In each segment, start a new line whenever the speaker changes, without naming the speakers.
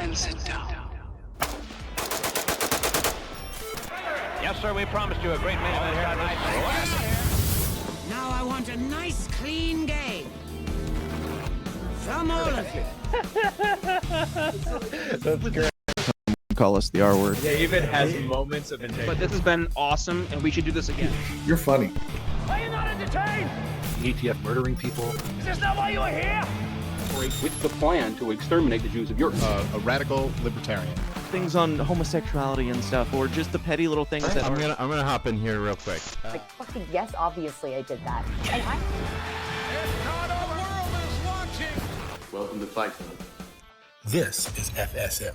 and sit down.
Yes, sir, we promised you a great main event here tonight.
Now I want a nice, clean game. From all of you.
That's great. Call us the R word.
Yeah, even has moments of integrity.
But this has been awesome, and we should do this again.
You're funny.
Are you not entertained?
ATF murdering people.
Is this not why you are here?
With the plan to exterminate the Jews of Europe.
A radical libertarian.
Things on homosexuality and stuff, or just the petty little things that
I'm gonna hop in here real quick.
Like, fucking yes, obviously I did that. And I...
Welcome to Fite Club.
This is FSM.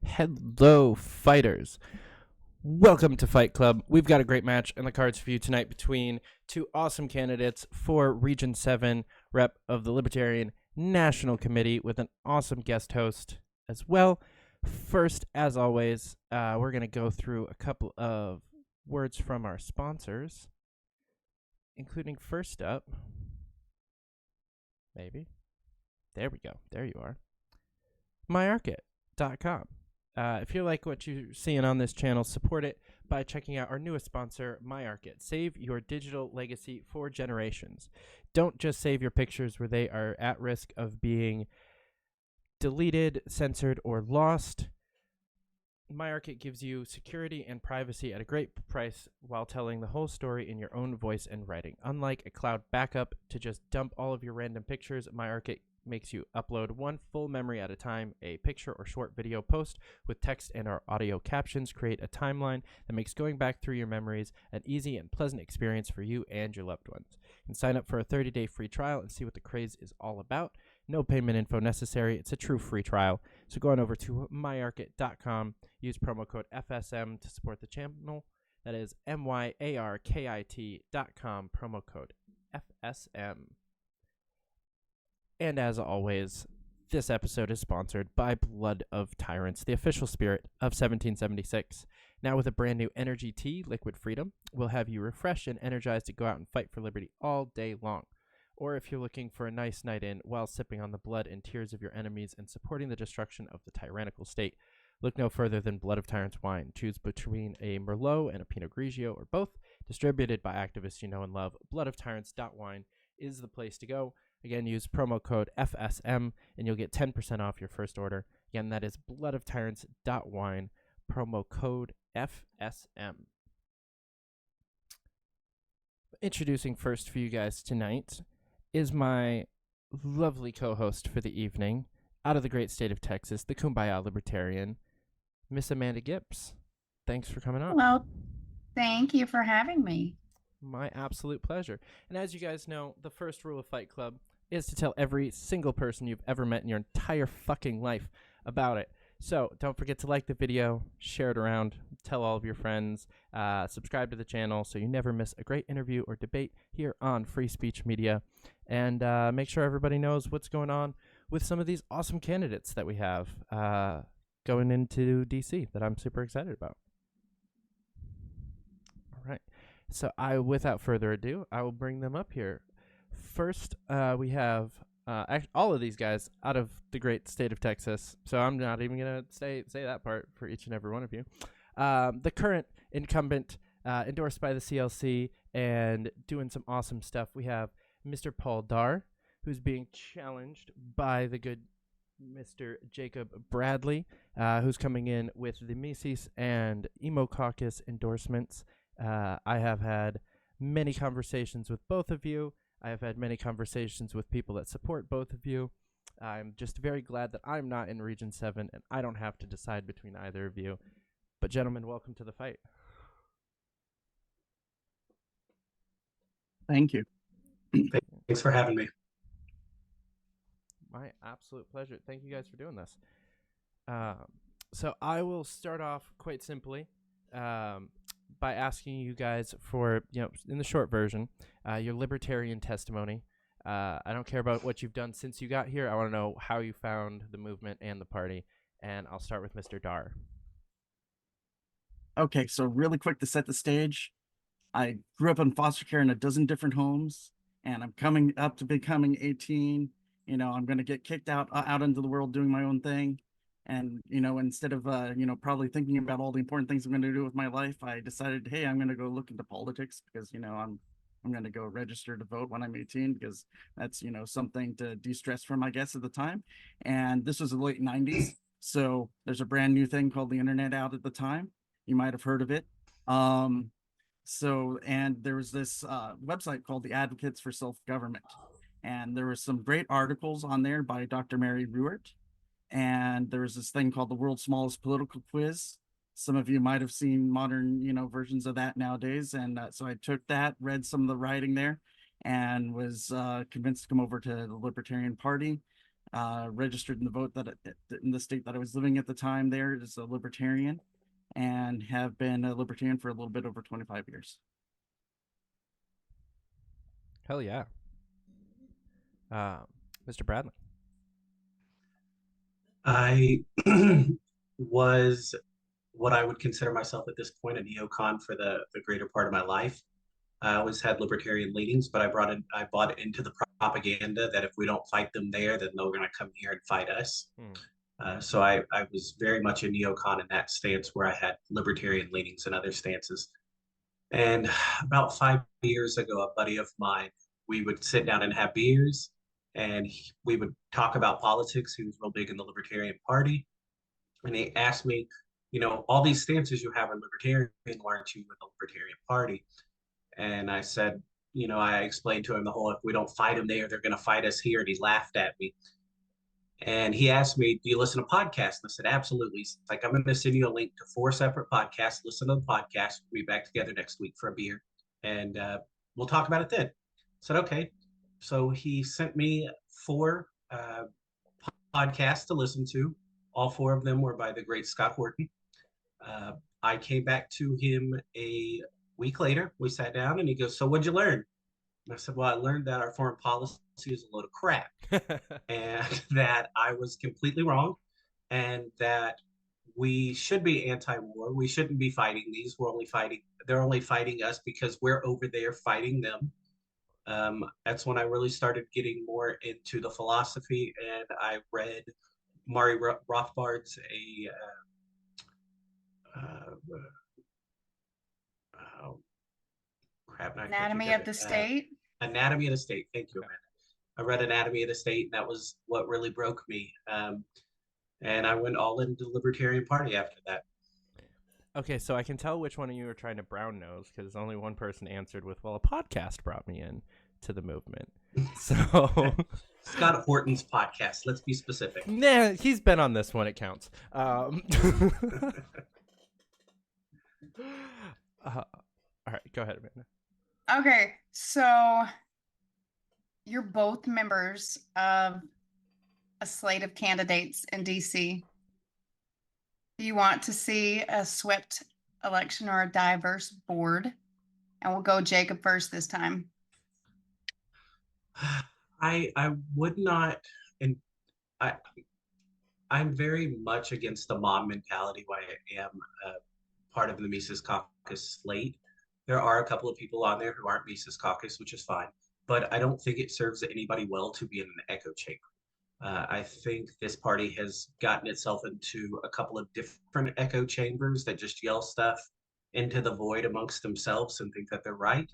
Hello, fighters. Welcome to Fight Club. We've got a great match in the cards for you tonight between two awesome candidates for Region 7 rep of the Libertarian National Committee with an awesome guest host as well. First, as always, we're going to go through a couple of words from our sponsors, including first up, maybe. There we go. There you are. MyArkit.com. If you like what you're seeing on this channel, support it by checking out our newest sponsor, MyArkit. Save your digital legacy for generations. Don't just save your pictures where they are at risk of being deleted, censored, or lost. MyArkit gives you security and privacy at a great price while telling the whole story in your own voice and writing. Unlike a cloud backup to just dump all of your random pictures, MyArkit makes you upload one full memory at a time. A picture or short video post with text and or audio captions create a timeline that makes going back through your memories an easy and pleasant experience for you and your loved ones. You can sign up for a 30-day free trial and see what the craze is all about. No payment info necessary. It's a true free trial. So go on over to myarkit.com. Use promo code FSM to support the channel. That is myarkit.com, promo code FSM. And as always, this episode is sponsored by Blood of Tyrants, the official spirit of 1776. Now with a brand new energy tea, Liquid Freedom, will have you refreshed and energized to go out and fight for liberty all day long. Or if you're looking for a nice night in while sipping on the blood and tears of your enemies and supporting the destruction of the tyrannical state, look no further than Blood of Tyrants wine. Choose between a Merlot and a Pinot Grigio or both. Distributed by activists you know and love, bloodoftyrants.wine is the place to go. Again, use promo code FSM and you'll get 10% off your first order. Again, that is bloodoftyrants.wine, promo code FSM. Introducing first for you guys tonight is my lovely co-host for the evening, out of the great state of Texas, the Kumbaya Libertarian, Miss Amanda Gibbs. Thanks for coming on.
Hello. Thank you for having me.
My absolute pleasure. And as you guys know, the first rule of Fight Club is to tell every single person you've ever met in your entire fucking life about it. So don't forget to like the video, share it around, tell all of your friends, subscribe to the channel so you never miss a great interview or debate here on Free Speech Media, and make sure everybody knows what's going on with some of these awesome candidates that we have going into DC that I'm super excited about. All right. So without further ado, I will bring them up here. First, we have all of these guys out of the great state of Texas. So I'm not even going to say that part for each and every one of you. The current incumbent, endorsed by the CLC and doing some awesome stuff. We have Mr. Paul Darr, who's being challenged by the good Mr. Jacob Bradley, who's coming in with the Mises and Emo Caucus endorsements. I have had many conversations with both of you. I have had many conversations with people that support both of you. I'm just very glad that I'm not in Region 7 and I don't have to decide between either of you. But gentlemen, welcome to the fight.
Thank you.
Thanks for having me.
My absolute pleasure. Thank you guys for doing this. So I will start off quite simply by asking you guys for, in the short version, your libertarian testimony. I don't care about what you've done since you got here. I want to know how you found the movement and the party. And I'll start with Mr. Darr.
Okay, so really quick to set the stage.
I grew up in foster care in a dozen different homes, and I'm coming up to becoming 18. You know, I'm going to get kicked out into the world doing my own thing. And, you know, instead of, probably thinking about all the important things I'm going to do with my life, I decided, hey, I'm going to go look into politics because, you know, I'm going to go register to vote when I'm 18 because that's, you know, something to de-stress from, I guess, at the time. And this was the late 90s. So there's a brand new thing called the internet out at the time. You might have heard of it. And there was this website called the Advocates for Self-Government. And there was some great articles on there by Dr. Mary Ruart. And there was this thing called the World's Smallest Political Quiz. Some of you might have seen modern, you know, versions of that nowadays. And so I took that, read some of the writing there, and was convinced to come over to the Libertarian Party. Registered in the vote in the state that I was living at the time there as a Libertarian, and have been a Libertarian for a little bit over 25 years.
Hell yeah. Mr. Bradley.
I was what I would consider myself at this point a neocon for the greater part of my life. I always had libertarian leanings, but I bought into the propaganda that if we don't fight them there, then they're going to come here and fight us. So I was very much a neocon in that stance where I had libertarian leanings and other stances. And about 5 years ago, a buddy of mine, we would sit down and have beers, and we would talk about politics. He was real big in the Libertarian Party. And he asked me, you know, all these stances you have are libertarian, why aren't you with the Libertarian Party? And I said, you know, I explained to him the whole, if we don't fight them there, they're going to fight us here. And he laughed at me. And he asked me, do you listen to podcasts? And I said, absolutely. He's like, I'm going to send you a link to 4 separate podcasts. Listen to the podcast. We'll be back together next week for a beer. And we'll talk about it then. I said, okay. So he sent me 4 podcasts to listen to. All 4 of them were by the great Scott Horton. I came back to him a week later. We sat down and he goes, so what'd you learn? And I said, well, I learned that our foreign policy is a load of crap and that I was completely wrong and that we should be anti-war. We shouldn't be fighting these. They're only fighting us because we're over there fighting them. That's when I really started getting more into the philosophy, and I read Murray Rothbard's
Anatomy of the State.
Anatomy of the State. Thank you, Amanda. I read Anatomy of the State, and that was what really broke me. And I went all into the Libertarian Party after that.
Okay, so I can tell which one of you are trying to brown nose because only one person answered with, well, a podcast brought me in to the movement. So
Scott Horton's podcast. Let's be specific.
Nah, he's been on this one. It counts. All right, go ahead, Amanda.
Okay, so you're both members of a slate of candidates in DC. Do you want to see a swept election or a diverse board? And we'll go Jacob first this time.
I would not, and I'm very much against the mob mentality. Why I am part of the Mises Caucus slate. There are a couple of people on there who aren't Mises Caucus, which is fine, but I don't think it serves anybody well to be in an echo chamber. I think this party has gotten itself into a couple of different echo chambers that just yell stuff into the void amongst themselves and think that they're right.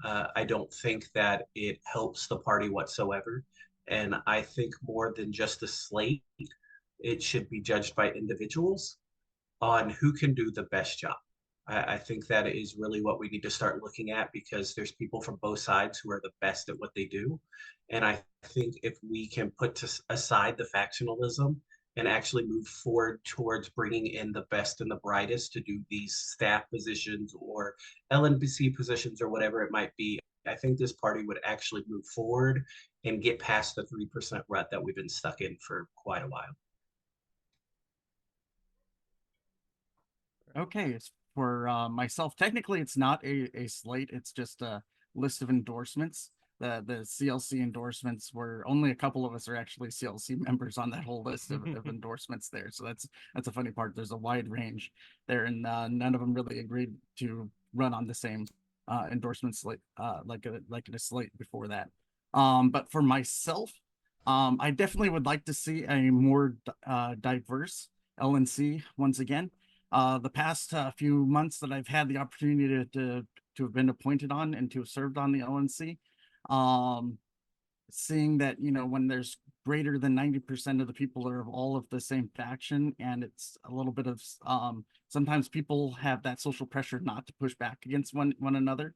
I don't think that it helps the party whatsoever. And I think more than just the slate, it should be judged by individuals on who can do the best job. I think that is really what we need to start looking at, because there's people from both sides who are the best at what they do. And I think if we can put aside the factionalism and actually move forward towards bringing in the best and the brightest to do these staff positions or LNBC positions or whatever it might be, I think this party would actually move forward and get past the 3% rut that we've been stuck in for quite a while.
Okay, for myself, technically it's not a slate, it's just a list of endorsements. The CLC endorsements, where only a couple of us are actually CLC members on that whole list of endorsements there. So that's a funny part. There's a wide range there, and none of them really agreed to run on the same endorsement slate, like a slate before that. But for myself, I definitely would like to see a more diverse LNC once again. The past few months that I've had the opportunity to have been appointed on and to have served on the LNC, seeing that, you know, when there's greater than 90% of the people are of all of the same faction, and it's a little bit of sometimes people have that social pressure not to push back against one another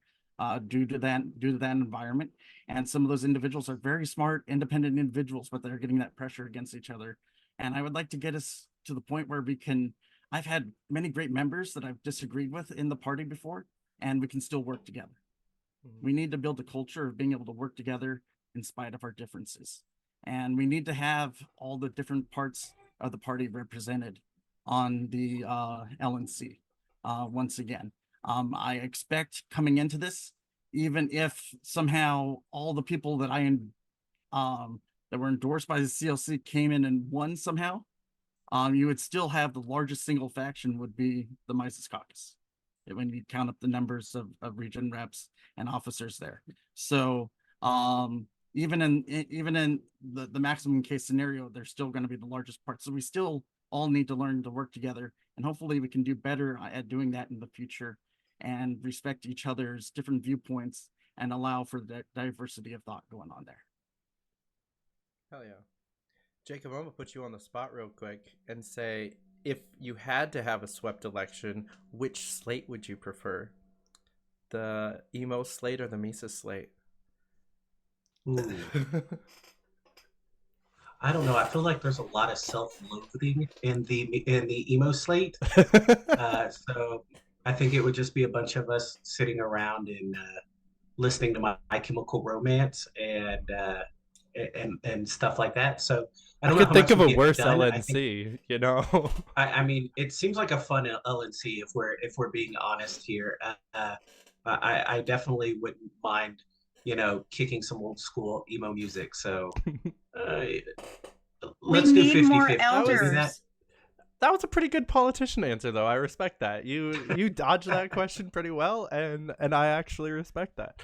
due to that environment. And some of those individuals are very smart, independent individuals, but they're getting that pressure against each other. And I would like to get us to the point where we can. I've had many great members that I've disagreed with in the party before, and we can still work together. We need to build a culture of being able to work together in spite of our differences. And we need to have all the different parts of the party represented on the LNC once again. I expect coming into this, even if somehow all the people that that were endorsed by the CLC came in and won somehow, you would still have the largest single faction would be the Mises Caucus when you count up the numbers of region reps and officers there. So even in the maximum case scenario, they're still going to be the largest part. So we still all need to learn to work together, and hopefully we can do better at doing that in the future and respect each other's different viewpoints and allow for the diversity of thought going on there.
Hell yeah. Jacob, I'm gonna put you on the spot real quick and say, if you had to have a swept election, which slate would you prefer? The emo slate or the Mises slate?
Ooh. I don't know. I feel like there's a lot of self-loathing in the emo slate. So I think it would just be a bunch of us sitting around and listening to My Chemical Romance and stuff like that. So I don't know.
I could think of a worse
done.
LNC, you know.
I mean, it seems like a fun LNC if we're being honest here. I definitely wouldn't mind, you know, kicking some old school emo music. So let's do 50-50.
More elders.
That was a pretty good politician answer, though. I respect that. You dodged that question pretty well, and I actually respect that.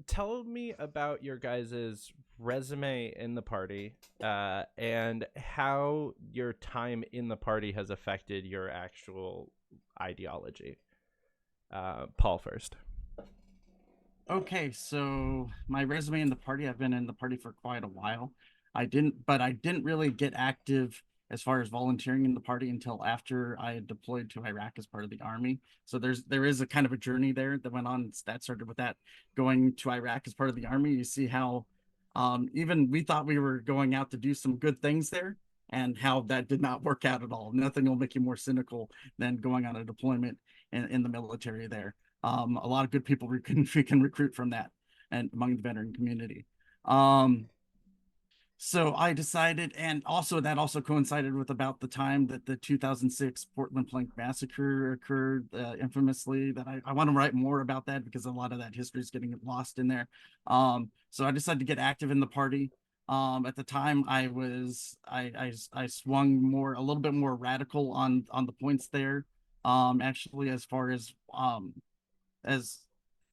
Tell me about your guys' resume in the party and how your time in the party has affected your actual ideology. Paul first.
Okay, so my resume in the party, I've been in the party for quite a while. I didn't really get active as far as volunteering in the party until after I had deployed to Iraq as part of the army. So there is a kind of a journey there that went on. That started with that going to Iraq as part of the army. You see how even we thought we were going out to do some good things there, and how that did not work out at all. Nothing will make you more cynical than going on a deployment in the military there. A lot of good people we can recruit from that and among the veteran community. So I decided, and that also coincided with about the time that the 2006 Portland Plank Massacre occurred infamously, that I want to write more about that because a lot of that history is getting lost in there. So I decided to get active in the party. At the time I swung a little bit more radical on the points there. Actually, as far as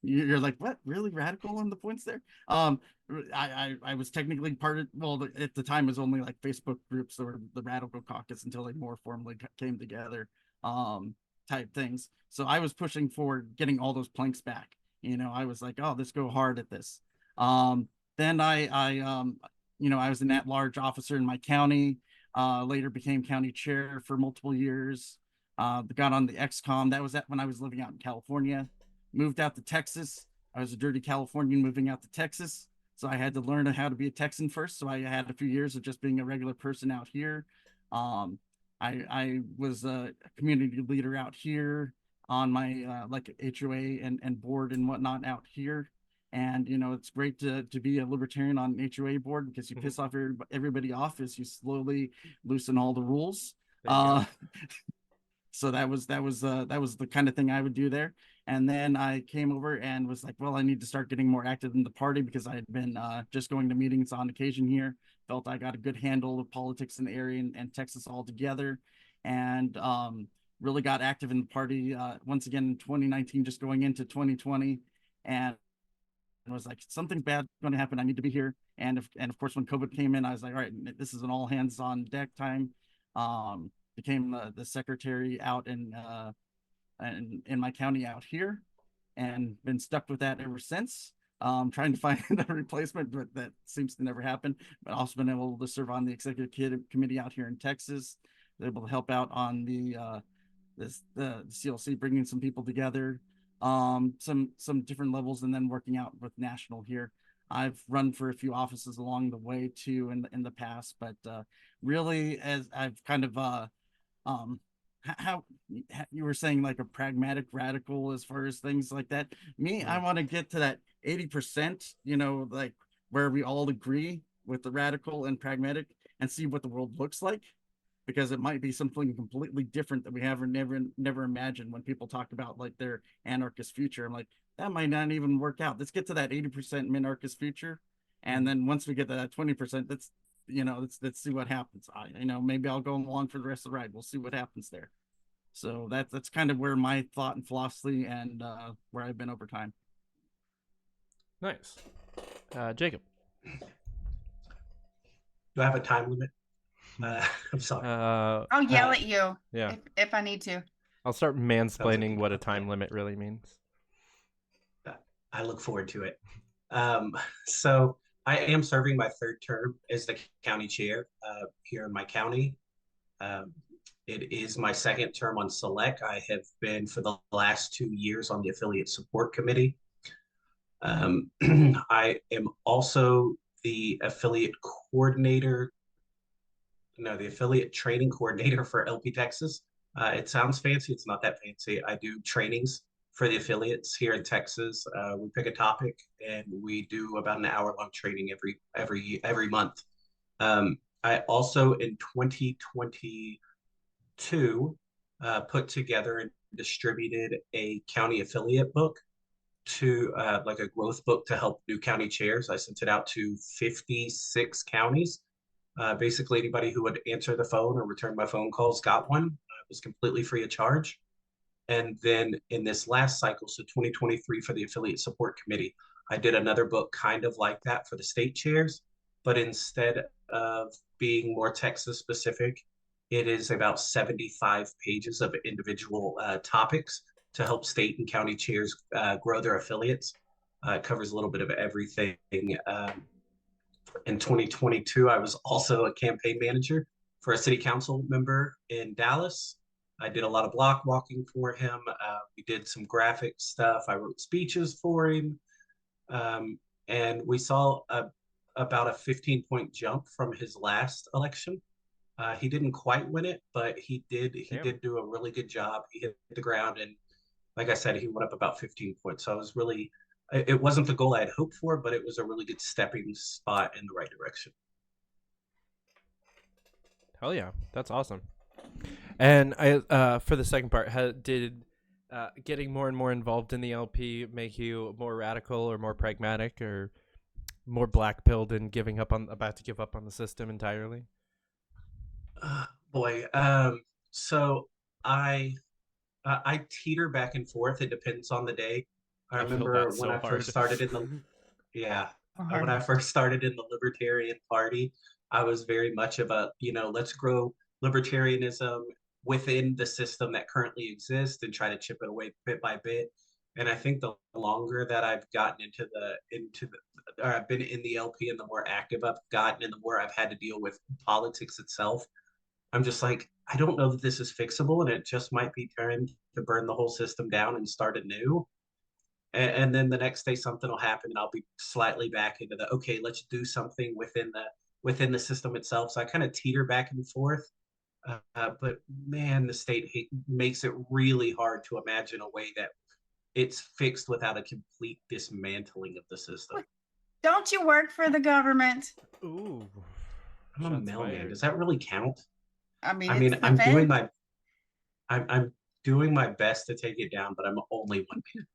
you're like, what, really radical on the points there? I was technically part of, well, at the time it was only like Facebook groups or the Radical Caucus until they more formally came together, type things. So I was pushing for getting all those planks back. You know, I was like, oh, let's go hard at this. Then I was an at-large officer in my county, later became county chair for multiple years, got on the XCOM. That was when I was living out in California. Moved out to Texas. I was a dirty Californian moving out to Texas. So I had to learn how to be a Texan first. So I had a few years of just being a regular person out here. I was a community leader out here on my like HOA and board and whatnot out here. And, you know, it's great to be a libertarian on an HOA board because you piss off everybody off as you slowly loosen all the rules. So that was the kind of thing I would do there. And then I came over and was like, well, I need to start getting more active in the party because I had been just going to meetings on occasion here. Felt I got a good handle of politics in the area and Texas altogether. And really got active in the party once again in 2019, just going into 2020, and I was like, something bad going to happen. I need to be here. And of course, when COVID came in, I was like, all right, this is an all hands on deck time. Became the secretary out in my county out here, and been stuck with that ever since. Trying to find a replacement, but that seems to never happen. But also been able to serve on the executive committee out here in Texas. Able to help out on the CLC, bringing some people together, some different levels, and then working out with national here. I've run for a few offices along the way too in the past, but really, as I've kind of how you were saying, like a pragmatic radical as far as things like that. Me, I want to get to that 80%, like where we all agree with the radical and pragmatic, and see what the world looks like, because it might be something completely different that we have never imagined. When people talk about like their anarchist future, I'm like, that might not even work out. Let's get to that 80% minarchist future, and then once we get to that 20%, let's see what happens. Maybe I'll go along for the rest of the ride. We'll see what happens there. So that's kind of where my thought and philosophy and where I've been over time.
Nice. Jacob.
Do I have a time limit? I'm sorry.
I'll yell at you
Yeah.
if I need to.
I'll start mansplaining what a time limit really means.
I look forward to it. So I am serving my third term as the county chair here in my county. It is my second term on Select. I have been for the last 2 years on the affiliate support committee. I am also the affiliate training coordinator for LP Texas. It sounds fancy. It's not that fancy. I do trainings for the affiliates here in Texas. We pick a topic and we do about an hour-long training every month. I also in 2022 put together and distributed a county affiliate book to like a growth book to help new county chairs. I sent it out to 56 counties. Basically, anybody who would answer the phone or return my phone calls got one. It was completely free of charge. And then in this last cycle, so 2023 for the affiliate support committee, I did another book kind of like that for the state chairs, but instead of being more Texas specific, it is about 75 pages of individual topics to help state and county chairs grow their affiliates. It covers a little bit of everything. In 2022, I was also a campaign manager for a city council member in Dallas. I did a lot of block walking for him. We did some graphic stuff. I wrote speeches for him. And we saw about a 15-point jump from his last election. He didn't quite win it, but he did do a really good job. He hit the ground, and like I said, he went up about 15 points. So I was really, it wasn't the goal I had hoped for, but it was a really good stepping spot in the right direction.
Hell yeah, that's awesome. And I, for the second part, did getting more and more involved in the LP make you more radical or more pragmatic or more black-pilled and about to give up on the system entirely?
So I teeter back and forth. It depends on the day. I remember when I first started in the when I first started in the Libertarian Party, I was very much of a, let's grow libertarianism within the system that currently exists and try to chip it away bit by bit. And I think the longer that I've gotten or I've been in the LP and the more active I've gotten and the more I've had to deal with politics itself, I'm just like, I don't know that this is fixable, and it just might be time to burn the whole system down and start anew. And then the next day something will happen and I'll be slightly back into okay, let's do something within the system itself. So I kind of teeter back and forth. But man, the state makes it really hard to imagine a way that it's fixed without a complete dismantling of the system.
Don't you work for the government?
Ooh.
I'm a mailman. Does that really count?
I'm
doing my best to take it down, but I'm only one man.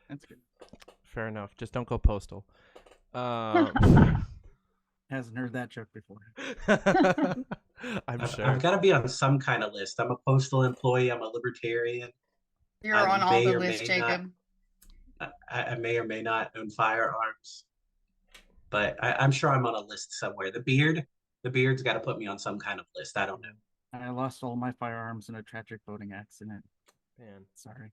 That's good.
Fair enough. Just don't go postal.
Hasn't heard that joke before.
sure.
I've got to be on some kind of list. I'm a postal employee. I'm a libertarian.
You're
I
on all
may
the
or
lists,
may not-
Jacob.
I may or may not own firearms, but I'm sure I'm on a list somewhere. The beard's got to put me on some kind of list. I don't know.
I lost all my firearms in a tragic boating accident.
Man,
Sorry.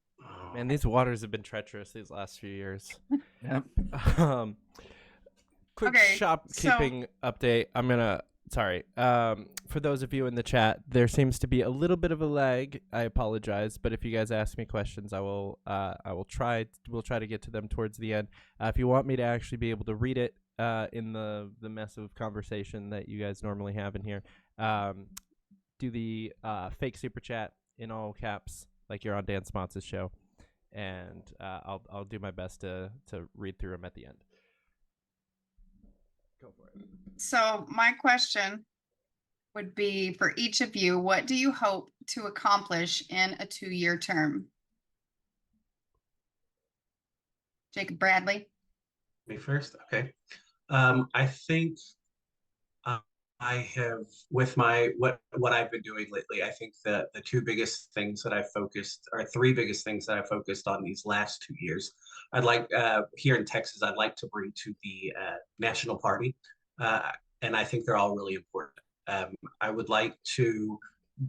man, these waters have been treacherous these last few years.
Yep.
Quick
Okay,
shopkeeping update. Sorry. For those of you in the chat, there seems to be a little bit of a lag. I apologize, but if you guys ask me questions, we'll try to get to them towards the end. If you want me to actually be able to read it in the mess of conversation that you guys normally have in here, do the fake super chat in all caps, like you're on Dan Smotz's show, and I'll do my best to read through them at the end. Go for it.
So my question would be for each of you, what do you hope to accomplish in a 2-year term? Jacob Bradley.
Me first? Okay. I think I have, with what I've been doing lately, I think that the three biggest things that I focused on these last 2 years. I'd like, here in Texas, I'd like to bring to the national party, and I think they're all really important. I would like to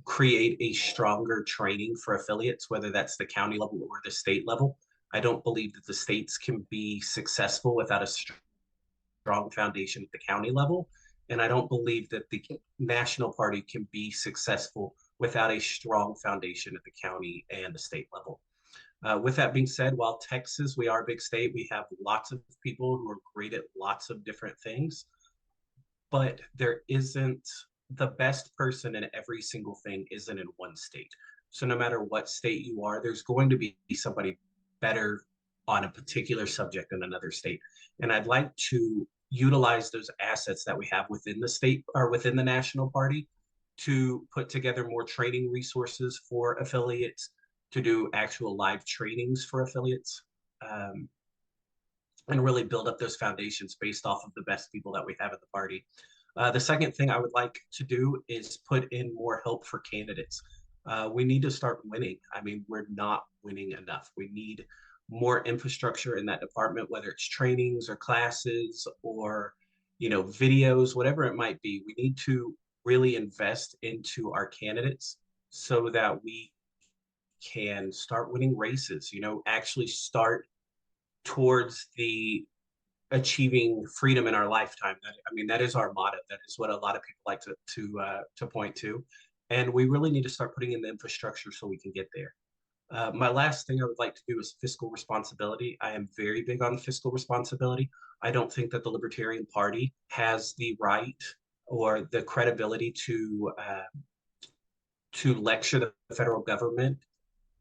create a stronger training for affiliates, whether that's the county level or the state level. I don't believe that the states can be successful without a strong foundation at the county level. And I don't believe that the national party can be successful without a strong foundation at the county and the state level. With that being said, while Texas, we are a big state, we have lots of people who are great at lots of different things, but there isn't the best person in every single thing isn't in one state. So no matter what state you are, there's going to be somebody better on a particular subject in another state. And I'd like to utilize those assets that we have within the state or within the national party to put together more training resources for affiliates, to do actual live trainings for affiliates, and really build up those foundations based off of the best people that we have at the party. The second thing I would like to do is put in more help for candidates. We need to start winning. I mean, we're not winning enough. We need more infrastructure in that department, whether it's trainings or classes or, videos, whatever it might be. We need to really invest into our candidates so that we can start winning races, actually start towards the achieving freedom in our lifetime. That is our motto. That is what a lot of people like to point to. And we really need to start putting in the infrastructure so we can get there. My last thing I would like to do is fiscal responsibility. I am very big on fiscal responsibility. I don't think that the Libertarian Party has the right or the credibility to lecture the federal government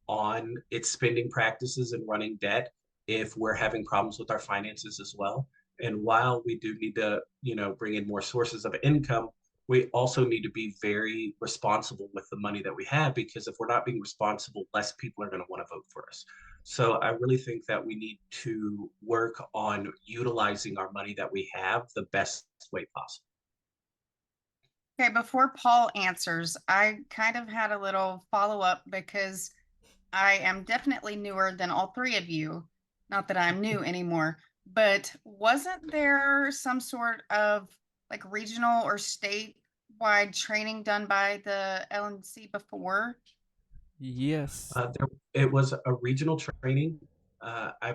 on its spending practices and running debt if we're having problems with our finances as well. And while we do need to, bring in more sources of income, we also need to be very responsible with the money that we have, because if we're not being responsible, less people are going to want to vote for us. So I really think that we need to work on utilizing our money that we have the best way possible.
Okay, before Paul answers, I kind of had a little follow-up because I am definitely newer than all three of you. Not that I'm new anymore, but wasn't there some sort of like regional or statewide training done by the LNC before?
Yes.
It was a regional training. I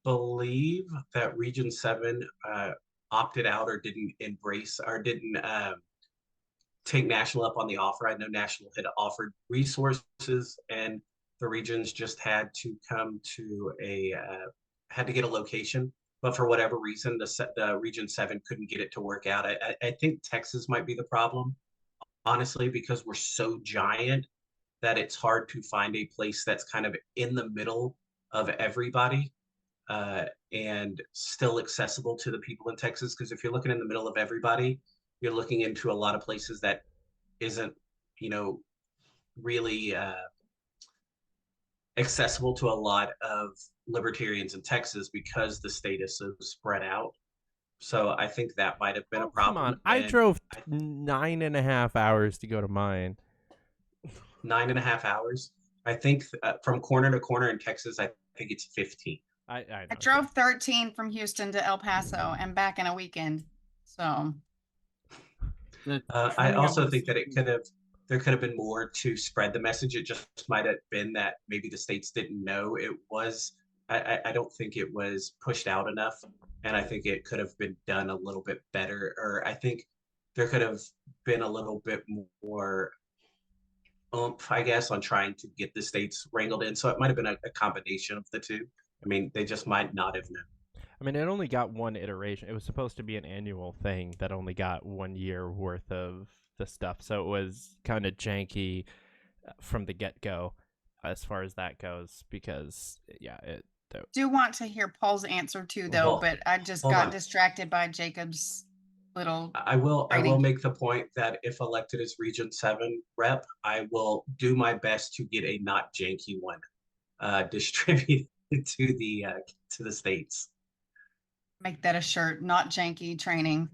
believe that Region 7 opted out or didn't embrace or didn't take National up on the offer. I know National had offered resources and the regions just had to come to had to get a location. But for whatever reason, the Region 7 couldn't get it to work out. I think Texas might be the problem, honestly, because we're so giant that it's hard to find a place that's kind of in the middle of everybody and still accessible to the people in Texas. Because if you're looking in the middle of everybody, you're looking into a lot of places that isn't, really accessible to a lot of libertarians in Texas because the state is so spread out. So I think that might have been a
Come
problem.
on, I
And
drove 9.5 hours to go to mine.
9.5 hours. I think from corner to corner in Texas, I think it's 15.
I
I drove 13 from Houston to El Paso and back in a weekend. So
I also think that there could have been more to spread the message. It just might have been that maybe the states didn't know it was. I don't think it was pushed out enough, and I think it could have been done a little bit better. Or I think there could have been a little bit more oomph, I guess, on trying to get the states wrangled in. So it might have been a combination of the two. I mean, they just might not have known.
I mean, it only got one iteration. It was supposed to be an annual thing that only got 1 year worth of the stuff. So it was kind of janky from the get-go as far as that goes, because, yeah,
do want to hear Paul's answer too, though, but I just got distracted by Jacob's little.
I will make the point that if elected as Region 7 rep, I will do my best to get a not janky one distributed to the states.
Make that a shirt, not janky training.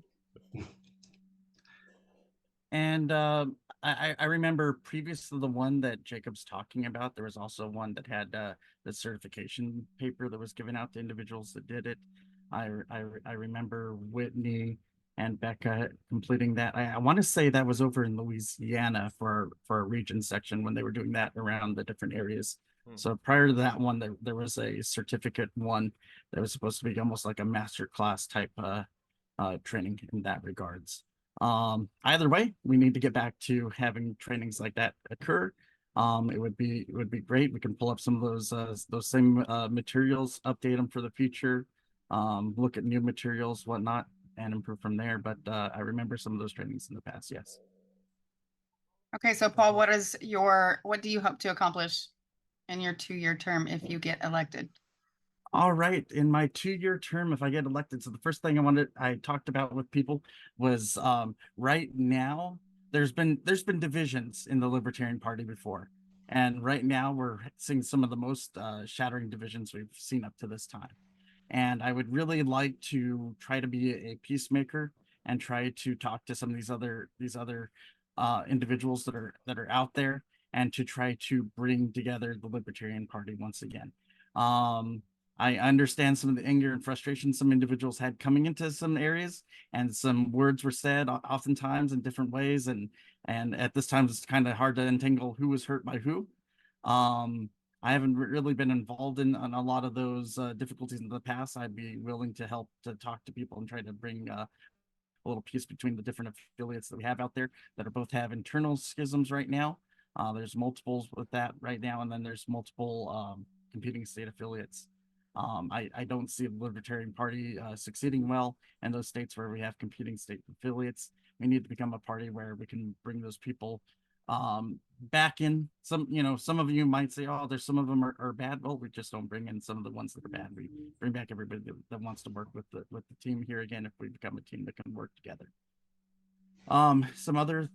And I remember previous to the one that Jacob's talking about, there was also one that had the certification paper that was given out to individuals that did it. I remember Whitney and Becca completing that. I want to say that was over in Louisiana for a region section when they were doing that around the different areas. So prior to that one, there was a certificate one that was supposed to be almost like a master class type training in that regards. Either way, we need to get back to having trainings like that occur. It would be great. We can pull up some of those same materials, update them for the future, look at new materials, whatnot, and improve from there. But I remember some of those trainings in the past. Yes.
Okay, so Paul, what do you hope to accomplish in your 2-year term if you get elected?
All right, in my 2-year term, if I get elected, so the first thing I talked about with people was right now there's been divisions in the Libertarian Party before, and right now we're seeing some of the most shattering divisions we've seen up to this time. And I would really like to try to be a peacemaker and try to talk to some of these other individuals that are out there, and to try to bring together the Libertarian Party once again. I understand some of the anger and frustration some individuals had coming into some areas, and some words were said oftentimes in different ways, and at this time it's kind of hard to untangle who was hurt by who. I haven't really been involved in a lot of those difficulties in the past. I'd be willing to help to talk to people and try to bring a little peace between the different affiliates that we have out there that are both have internal schisms right now. There's multiples with that right now, and then there's multiple competing state affiliates. I don't see the Libertarian Party succeeding well in those states where we have competing state affiliates. We need to become a party where we can bring those people back in. Some of you might say, oh, there's some of them are bad. Well, we just don't bring in some of the ones that are bad. We bring back everybody that wants to work with the team here again, if we become a team that can work together. Some other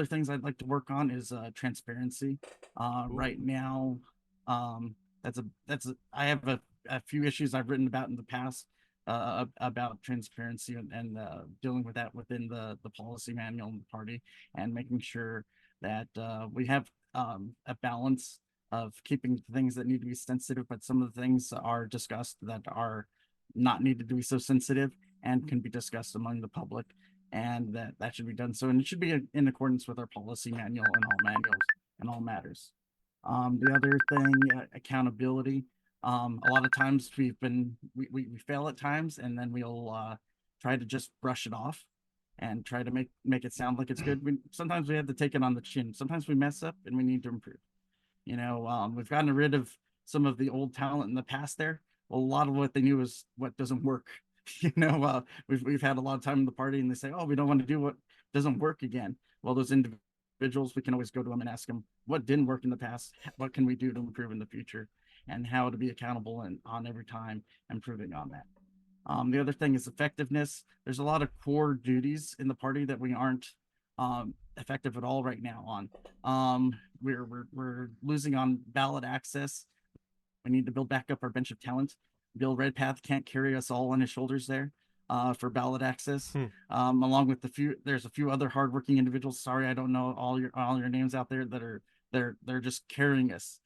things I'd like to work on is transparency. Right now, I have a few issues I've written about in the past about transparency and dealing with that within the policy manual of the party, and making sure that we have a balance of keeping things that need to be sensitive, but some of the things are discussed that are not needed to be so sensitive and can be discussed among the public, and that should be done so, and it should be in accordance with our policy manual and all manuals and all matters. The other thing, accountability. A lot of times we fail at times, and then we'll try to just brush it off and try to make it sound like it's good. Sometimes we have to take it on the chin. Sometimes we mess up and we need to improve. We've gotten rid of some of the old talent in the past there. Well, a lot of what they knew is what doesn't work. We've had a lot of time in the party, and they say, oh, we don't want to do what doesn't work again. Well, those individuals, we can always go to them and ask them what didn't work in the past, what can we do to improve in the future, and how to be accountable and on every time improving on that. The other thing is effectiveness. There's a lot of core duties in the party that we aren't effective at all right now on. We're losing on ballot access. We need to build back up our bench of talent. Bill Redpath can't carry us all on his shoulders there. for ballot access, along with there's a few other hardworking individuals. Sorry, I don't know all your names out there that are they're just carrying us.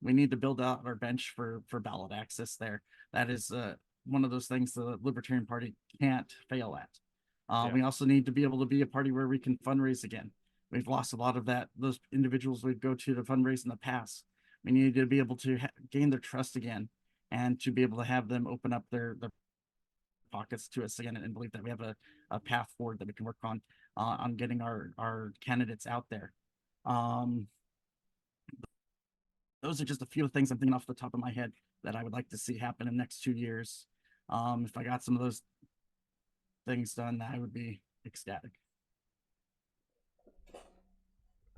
We need to build out our bench for ballot access there. That is one of those things the Libertarian Party can't fail at. We also need to be able to be a party where we can fundraise again. We've lost a lot of those individuals we go to fundraise in the past. We need to be able to gain their trust again, and to be able to have them open up their pockets to us again, and believe that we have a path forward that we can work on getting our candidates out there. Those are just a few things I'm thinking off the top of my head that I would like to see happen in the next 2 years. If I got some of those things done, I would be ecstatic.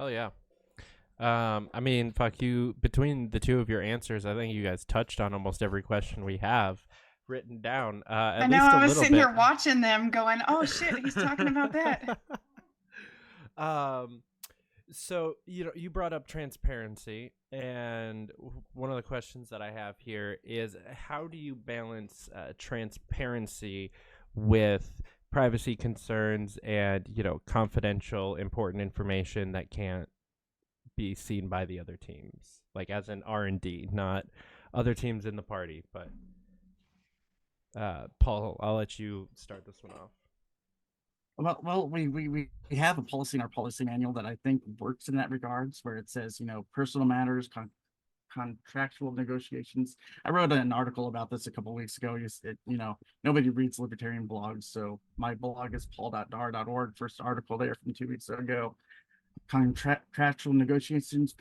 Oh yeah. I mean, fuck you. Between the two of your answers, I think you guys touched on almost every question we have written down.
I know, I was sitting here watching them going, oh shit, he's talking about that.
So, you brought up transparency, and one of the questions that I have here is, how do you balance transparency with privacy concerns and, confidential, important information that can't be seen by the other teams, like as an R&D, not other teams in the party? But Paul, I'll let you start this one off.
Well, we have a policy in our policy manual that I think works in that regards, where it says, personal matters, contractual negotiations. I wrote an article about this a couple of weeks ago. Nobody reads libertarian blogs, so my blog is paul.darr.org. First article there from 2 weeks ago. Contractual negotiations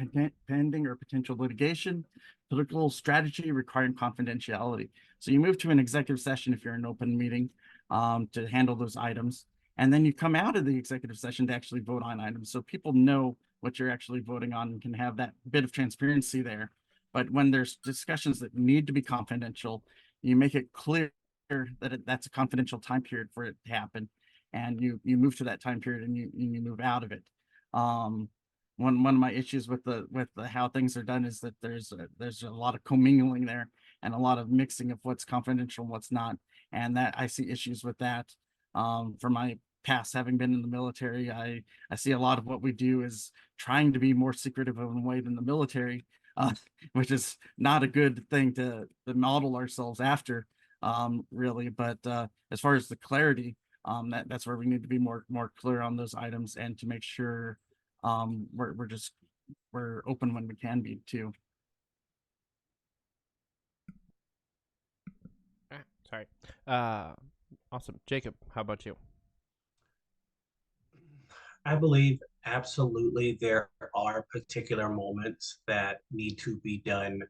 pending or potential litigation, political strategy requiring confidentiality. So you move to an executive session if you're in an open meeting to handle those items. And then you come out of the executive session to actually vote on items, so people know what you're actually voting on and can have that bit of transparency there. But when there's discussions that need to be confidential, you make it clear that that's a confidential time period for it to happen, and you move to that time period and you move out of it. One of my issues with the how things are done is that there's a lot of commingling there and a lot of mixing of what's confidential and what's not, and that I see issues with that. From my past, having been in the military, I see a lot of what we do is trying to be more secretive in a way than the military, which is not a good thing to model ourselves after, really. But as far as the clarity, that's where we need to be more clear on those items, and to make sure we're open when we can be too.
Sorry. Awesome. Jacob, how about you?
I believe absolutely there are particular moments that need to be done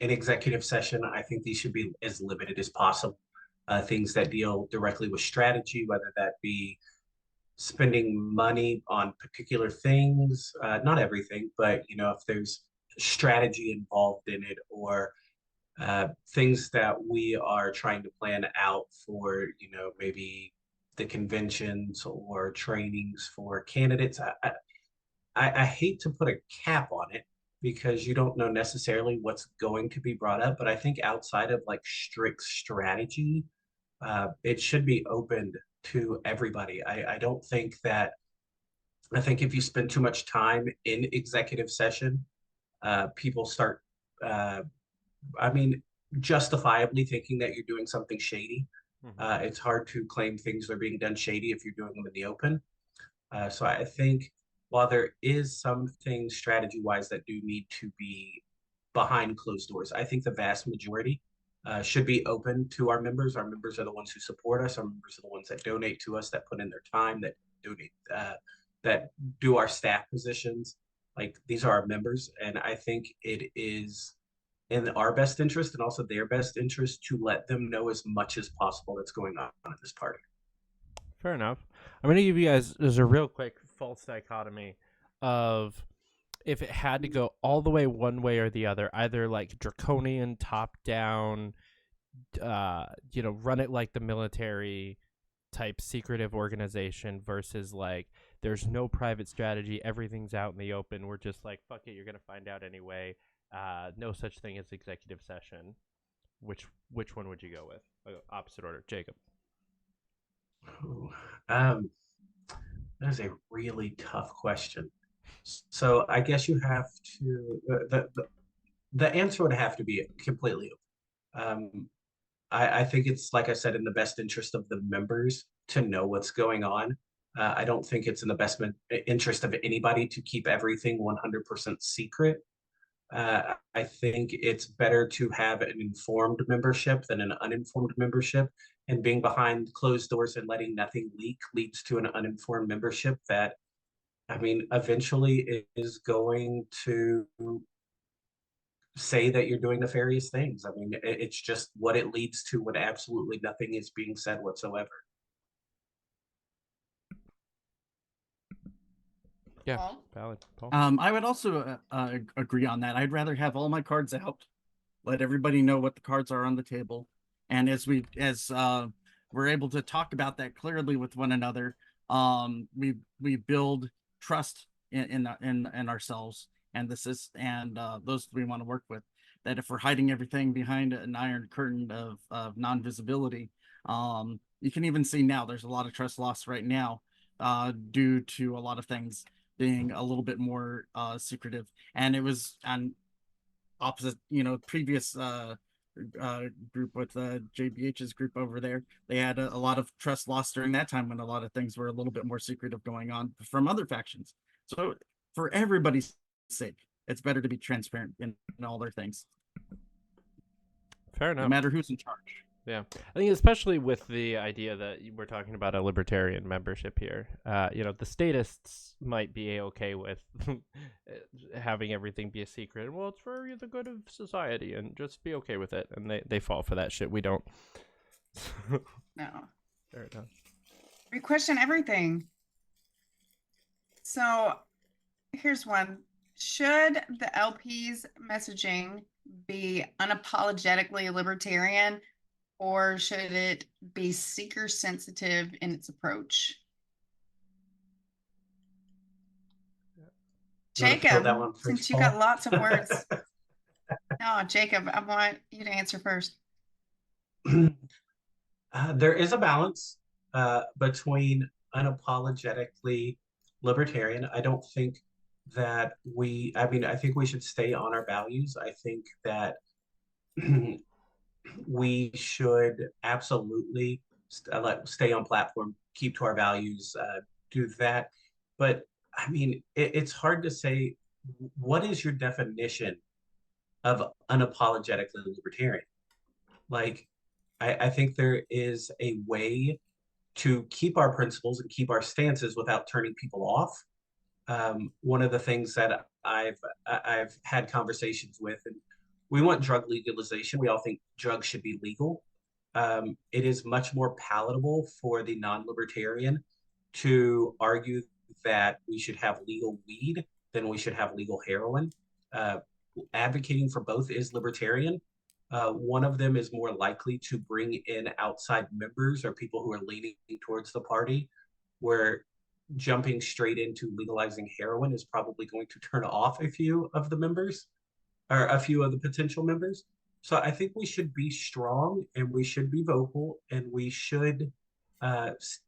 in executive session. I think these should be as limited as possible. Things that deal directly with strategy, whether that be spending money on particular things, not everything, but if there's strategy involved in it, or things that we are trying to plan out for, maybe the conventions or trainings for candidates. I hate to put a cap on it, because you don't know necessarily what's going to be brought up, but I think outside of like strict strategy, it should be opened to everybody. I think if you spend too much time in executive session, people start justifiably thinking that you're doing something shady. It's hard to claim things are being done shady if you're doing them in the open. So I think while there is some things strategy-wise that do need to be behind closed doors, I think the vast majority should be open to our members. Our members are the ones who support us. Our members are the ones that donate to us, that put in their time, that donate, that do our staff positions. Like, these are our members, and I think it is in our best interest and also their best interest to let them know as much as possible that's going on at this party.
Fair enough. I'm going to give you guys a real quick false dichotomy of, if it had to go all the way one way or the other, either like draconian, top down, run it like the military type secretive organization, versus like there's no private strategy, everything's out in the open, we're just like, fuck it, you're going to find out anyway. No such thing as executive session. which one would you go with? Opposite order, Jacob.
Ooh, that is a really tough question. So I guess you have to the answer would have to be completely open. I think it's, like I said, in the best interest of the members to know what's going on. I don't think it's in the best interest of anybody to keep everything 100% secret. I think it's better to have an informed membership than an uninformed membership. And being behind closed doors and letting nothing leak leads to an uninformed membership that, I mean, eventually is going to say that you're doing nefarious things. I mean, it's just what it leads to when absolutely nothing is being said whatsoever.
Yeah,
Paul?
valid. Paul?
I would also agree on that. I'd rather have all my cards out, let everybody know what the cards are on the table, and as we're able to talk about that clearly with one another, we build trust in ourselves, and those we want to work with. That if we're hiding everything behind an iron curtain of non-visibility, you can even see now there's a lot of trust loss right now, due to a lot of things being a little bit more secretive. And it was on opposite, previous group with JBH's group over there. They had a lot of trust lost during that time when a lot of things were a little bit more secretive going on from other factions. So for everybody's sake, it's better to be transparent in all their things.
Fair enough.
No matter who's in charge.
Yeah, I think especially with the idea that we're talking about a libertarian membership here, the statists might be okay with having everything be a secret. Well, it's for the good of society, and just be okay with it. And they fall for that shit. We don't.
No.
Fair enough.
We question everything. So here's one. Should the LP's messaging be unapologetically libertarian, or should it be seeker sensitive in its approach? Jacob,
that one first,
since you
Paul?
got lots of words. No, Jacob, I want you to answer first.
There is a balance between unapologetically libertarian. I don't think that I think we should stay on our values. I think that we should absolutely stay on platform, keep to our values, do that. But I mean, it's hard to say, what is your definition of unapologetically libertarian? Like, I think there is a way to keep our principles and keep our stances without turning people off. One of the things that I've had conversations with, and we want drug legalization. We all think drugs should be legal. It is much more palatable for the non-libertarian to argue that we should have legal weed than we should have legal heroin. Advocating for both is libertarian. One of them is more likely to bring in outside members or people who are leaning towards the party, where jumping straight into legalizing heroin is probably going to turn off a few of the members, or a few of the potential members. So I think we should be strong, and we should be vocal, and we should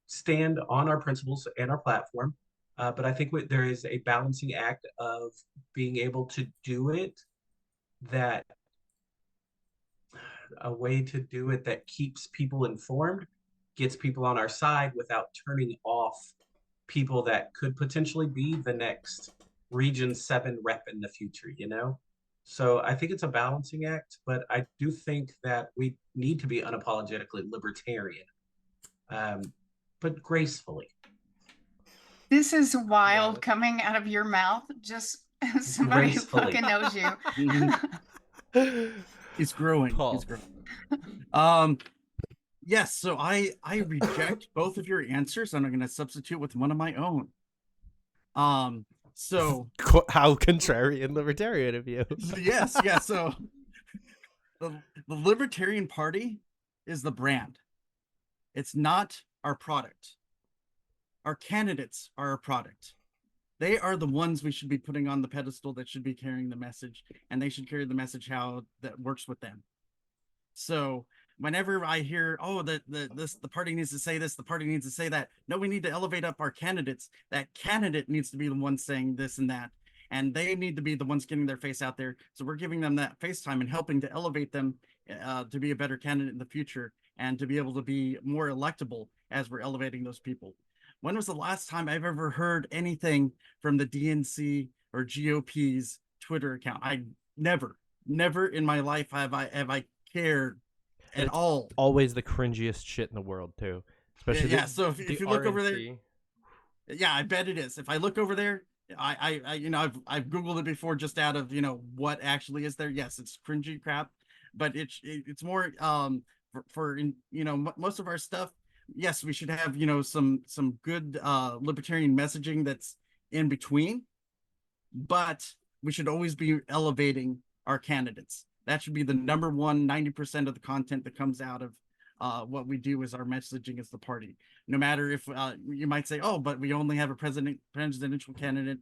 stand on our principles and our platform. But I think there is a balancing act of being able to do it, a way to do it that keeps people informed, gets people on our side without turning off people that could potentially be the next Region 7 rep in the future, So I think it's a balancing act, but I do think that we need to be unapologetically libertarian, but gracefully.
This is wild coming out of your mouth. Just somebody who
Gracefully.
fucking knows you.
It's growing.
Paul.
It's growing. Yes, so I reject both of your answers, and I'm going to substitute with one of my own. So
how contrarian libertarian of you.
Yes. So the Libertarian Party is the brand. It's not our product. Our candidates are our product. They are the ones we should be putting on the pedestal that should be carrying the message, and they should carry the message how that works with them. So whenever I hear, oh, the party needs to say this, the party needs to say that, no, we need to elevate up our candidates. That candidate needs to be the one saying this and that, and they need to be the ones getting their face out there. So we're giving them that face time and helping to elevate them to be a better candidate in the future and to be able to be more electable as we're elevating those people. When was the last time I've ever heard anything from the DNC or GOP's Twitter account? I never in my life have I cared at all.
Always the cringiest shit in the world too. Especially
yeah. So if you look over there, yeah, I bet it is. If I look over there, I I've Googled it before just out of what actually is there. Yes, it's cringy crap, but it's more for most of our stuff. Yes, we should have some good libertarian messaging that's in between, but we should always be elevating our candidates. That should be the number one. 90% of the content that comes out of what we do is our messaging as the party. No matter if you might say, oh, but we only have a presidential candidate,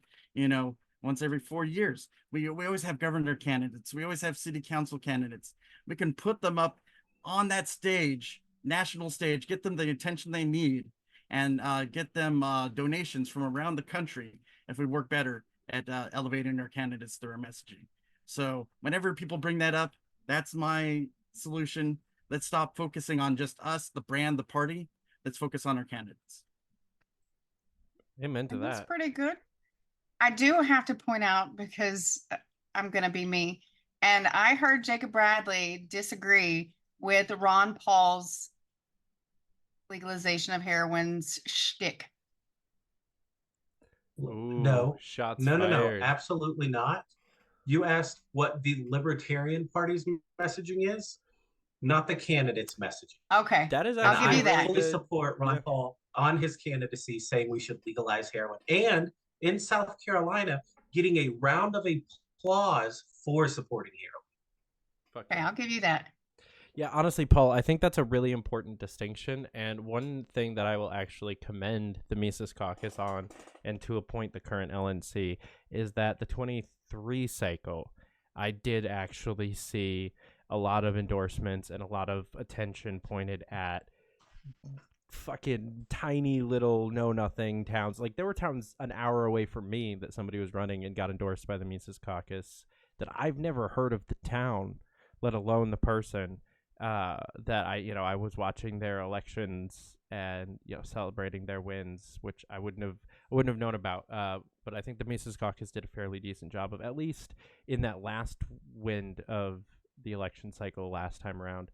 once every 4 years. We always have governor candidates. We always have city council candidates. We can put them up on that stage, national stage, get them the attention they need, and get them donations from around the country if we work better at elevating our candidates through our messaging. So whenever people bring that up, that's my solution. Let's stop focusing on just us, the brand, the party. Let's focus on our candidates.
Amen to that.
That's pretty good. I do have to point out, because I'm going to be me, and I heard Jacob Bradley disagree with Ron Paul's legalization of heroin's shtick.
Ooh,
no,
shots
no,
fired.
Absolutely not. You asked what the Libertarian Party's messaging is, not the candidate's messaging.
Okay,
that is.
I'll give you that.
I fully support Ron Paul on his candidacy, saying we should legalize heroin, and in South Carolina, getting a round of applause for supporting heroin.
Okay, I'll give you that.
Yeah, honestly, Paul, I think that's a really important distinction. And one thing that I will actually commend the Mises Caucus on, and to a point the current LNC, is that the 23 cycle, I did actually see a lot of endorsements and a lot of attention pointed at fucking tiny little know-nothing towns. Like, there were towns an hour away from me that somebody was running and got endorsed by the Mises Caucus that I've never heard of the town, let alone the person. That I was watching their elections and celebrating their wins, which I wouldn't have known about. But I think the Mises Caucus did a fairly decent job of, at least in that last wind of the election cycle last time around,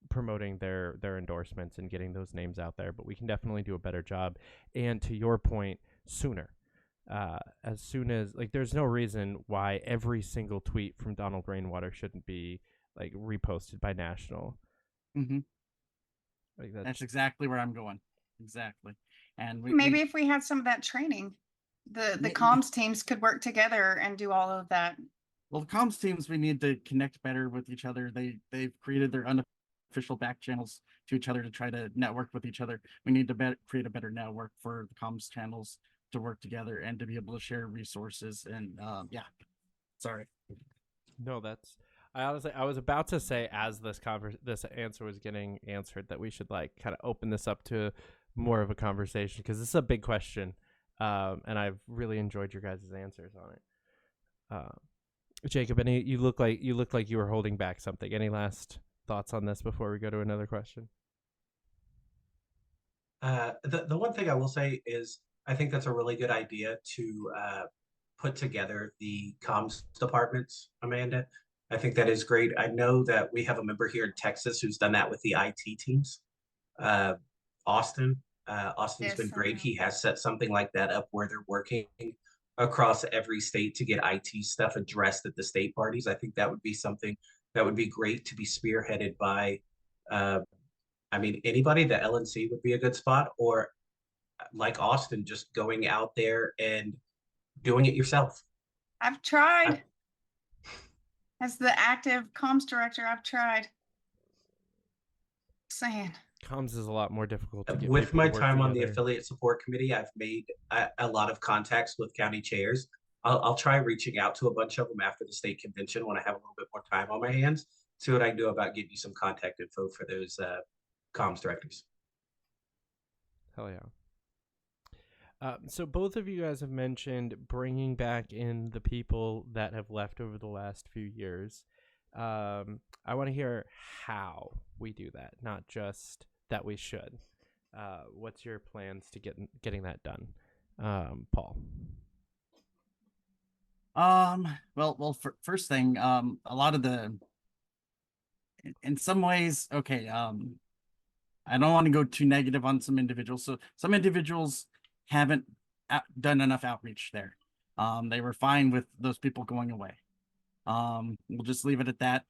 promoting their endorsements and getting those names out there. But we can definitely do a better job. And to your point, sooner. As soon as, there's no reason why every single tweet from Donald Rainwater shouldn't be reposted by National.
Mm-hmm. That's exactly where I'm going. Exactly. And
maybe if we had some of that training, the comms teams could work together and do all of that.
Well, the comms teams, we need to connect better with each other. They've created their unofficial back channels to each other to try to network with each other. We need to create a better network for the comms channels to work together and to be able to share resources. And sorry.
No, I was about to say, as this answer was getting answered, that we should kind of open this up to more of a conversation, because this is a big question, and I've really enjoyed your guys' answers on it. Jacob, you look like you were holding back something. Any last thoughts on this before we go to another question?
The one thing I will say is I think that's a really good idea to put together the comms departments, Amanda. I think that is great. I know that we have a member here in Texas who's done that with the IT teams. Austin's been great. He has set something like that up where they're working across every state to get IT stuff addressed at the state parties. I think that would be something that would be great to be spearheaded by, anybody. The LNC would be a good spot, or like Austin, just going out there and doing it yourself.
I've tried. As the active comms director, I've tried. Saying.
Comms is a lot more difficult to get.
With my time on the affiliate support committee, I've made a lot of contacts with county chairs. I'll try reaching out to a bunch of them after the state convention when I have a little bit more time on my hands see what I can do about getting you some contact info for those comms directors.
Hell yeah. So both of you guys have mentioned bringing back in the people that have left over the last few years. I want to hear how we do that, not just that we should. What's your plans to getting that done, Paul?
Well, first thing, a lot of in some ways, okay, I don't want to go too negative on some individuals. So some individuals haven't done enough outreach there. They were fine with those people going away. We'll just leave it at that.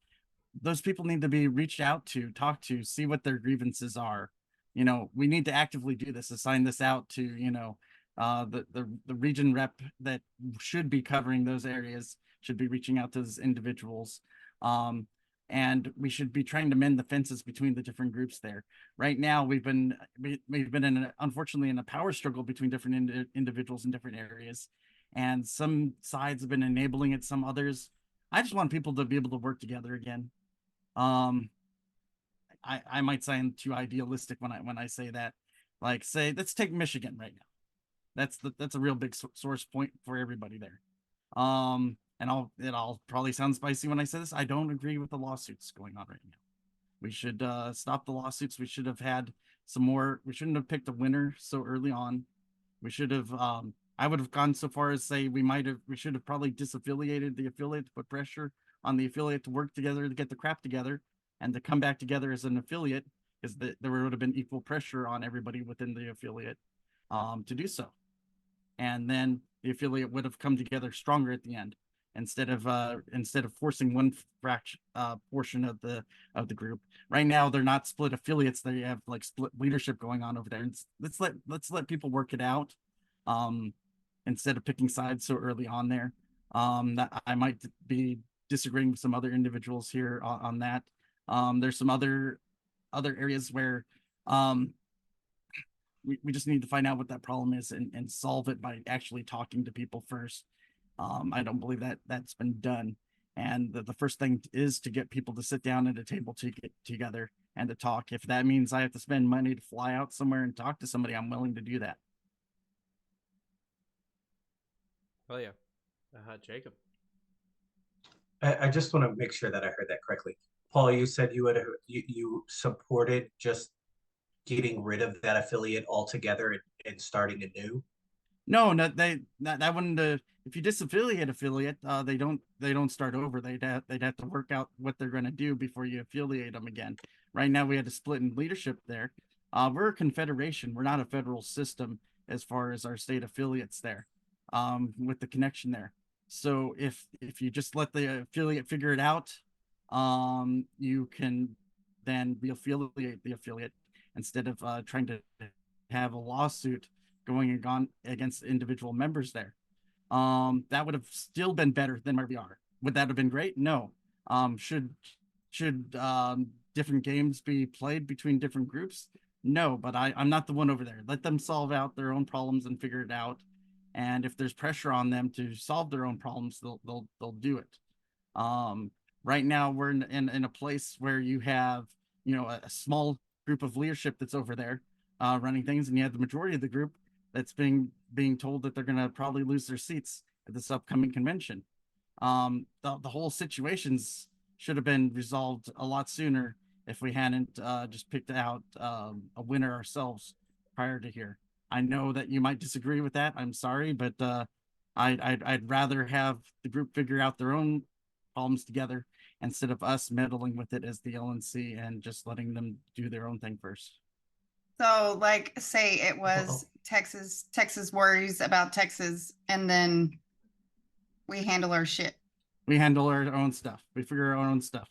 Those people need to be reached out to, talk to, see what their grievances are. You know, we need to actively do this, assign this out to, you know, the region rep that should be covering those areas should be reaching out to those individuals. And we should be trying to mend the fences between the different groups there. Right now, we've been unfortunately in a power struggle between different individuals in different areas, and some sides have been enabling it, some others. I just want people to be able to work together again. I might sound too idealistic when I say that. Like, say, let's take Michigan right now. That's a real big source point for everybody there. And I'll probably sound spicy when I say this. I don't agree with the lawsuits going on right now. We should stop the lawsuits. We should have had some more. We shouldn't have picked a winner so early on. We should have. I would have gone so far as say we should have probably disaffiliated the affiliate to put pressure on the affiliate to work together to get the crap together and to come back together as an affiliate, because there would have been equal pressure on everybody within the affiliate to do so. And then the affiliate would have come together stronger at the end, instead of forcing one portion of the group. Right now, they're not split affiliates. They have like split leadership going on over there. And let's let people work it out, instead of picking sides so early on there. That I might be disagreeing with some other individuals here on that. There's some other areas where we just need to find out what that problem is and solve it by actually talking to people first. I don't believe that that's been done. And the first thing is to get people to sit down at a table to get together and to talk. If that means I have to spend money to fly out somewhere and talk to somebody, I'm willing to do that.
Oh yeah. Jacob.
I just want to make sure that I heard that correctly. Paul, you said you supported just getting rid of that affiliate altogether and starting anew?
No, that wouldn't. If you disaffiliate affiliate, they don't start over. They'd have to work out what they're going to do before you affiliate them again. Right now, we had to split in leadership there. We're a confederation. We're not a federal system as far as our state affiliates there. With the connection there. So if you just let the affiliate figure it out, you can then re-affiliate the affiliate instead of trying to have a lawsuit going on against individual members there. That would have still been better than where we are. Would that have been great? No. Should different games be played between different groups? No, but I'm not the one over there. Let them solve out their own problems and figure it out. And if there's pressure on them to solve their own problems, they'll do it. Right now, we're in a place where you have, you know, a small group of leadership that's over there running things, and you have the majority of the group that's being told that they're going to probably lose their seats at this upcoming convention. The whole situations should have been resolved a lot sooner if we hadn't just picked out a winner ourselves prior to here. I know that you might disagree with that. I'm sorry, but I'd rather have the group figure out their own problems together instead of us meddling with it as the LNC and just letting them do their own thing first.
So, like, say it was Texas worries about Texas, and then we handle our shit.
We handle our own stuff. We figure our own stuff.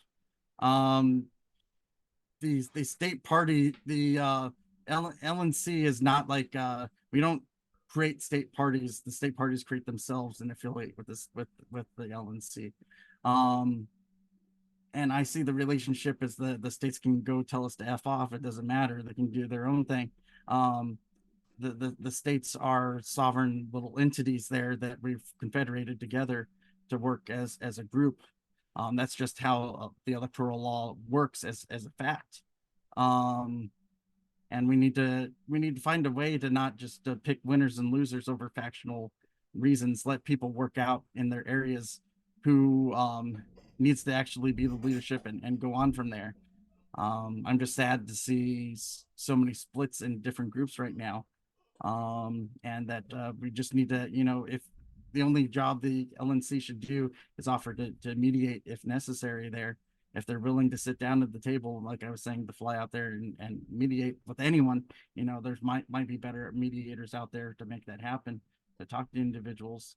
The state party, the LNC is not like we don't create state parties. The state parties create themselves and affiliate with the LNC. And I see the relationship as the states can go tell us to F off. It doesn't matter. They can do their own thing. The states are sovereign little entities there that we've confederated together to work as a group. That's just how the electoral law works as a fact. And we need to find a way to not just pick winners and losers over factional reasons. Let people work out in their areas who needs to actually be the leadership and go on from there. I'm just sad to see so many splits in different groups right now. And that we just need to, if the only job the LNC should do is offer to mediate if necessary there. If they're willing to sit down at the table, like I was saying, to fly out there and mediate with anyone, there's might be better mediators out there to make that happen, to talk to individuals.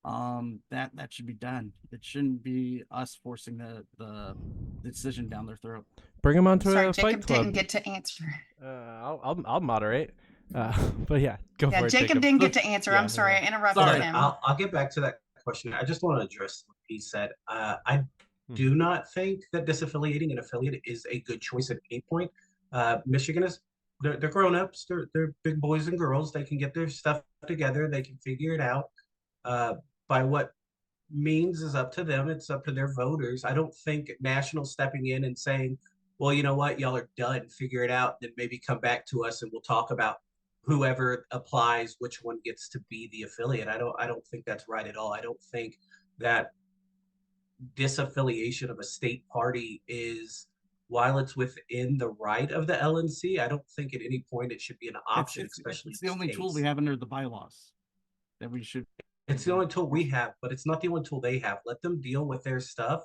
That should be done. It shouldn't be us forcing the decision down their throat.
Bring them onto
Sorry,
a
Jacob
fight club.
didn't get to answer.
I'll moderate. But yeah, go for it.
Jacob didn't get to answer. I'm sorry, I interrupted him.
I'll get back to that question. I just want to address what he said. I do not think that disaffiliating an affiliate is a good choice at any point. Michigan is they're grown-ups, they're big boys and girls. They can get their stuff together, they can figure it out. By what means is up to them, it's up to their voters. I don't think National stepping in and saying, well, you know what, y'all are done, figure it out, then maybe come back to us and we'll talk about whoever applies, which one gets to be the affiliate. I don't think that's right at all. I don't think that disaffiliation of a state party is, while it's within the right of the LNC, I don't think at any point it should be an option, especially
it's the only tool we have under the bylaws that we should.
It's the only tool we have, but it's not the only tool they have. Let them deal with their stuff.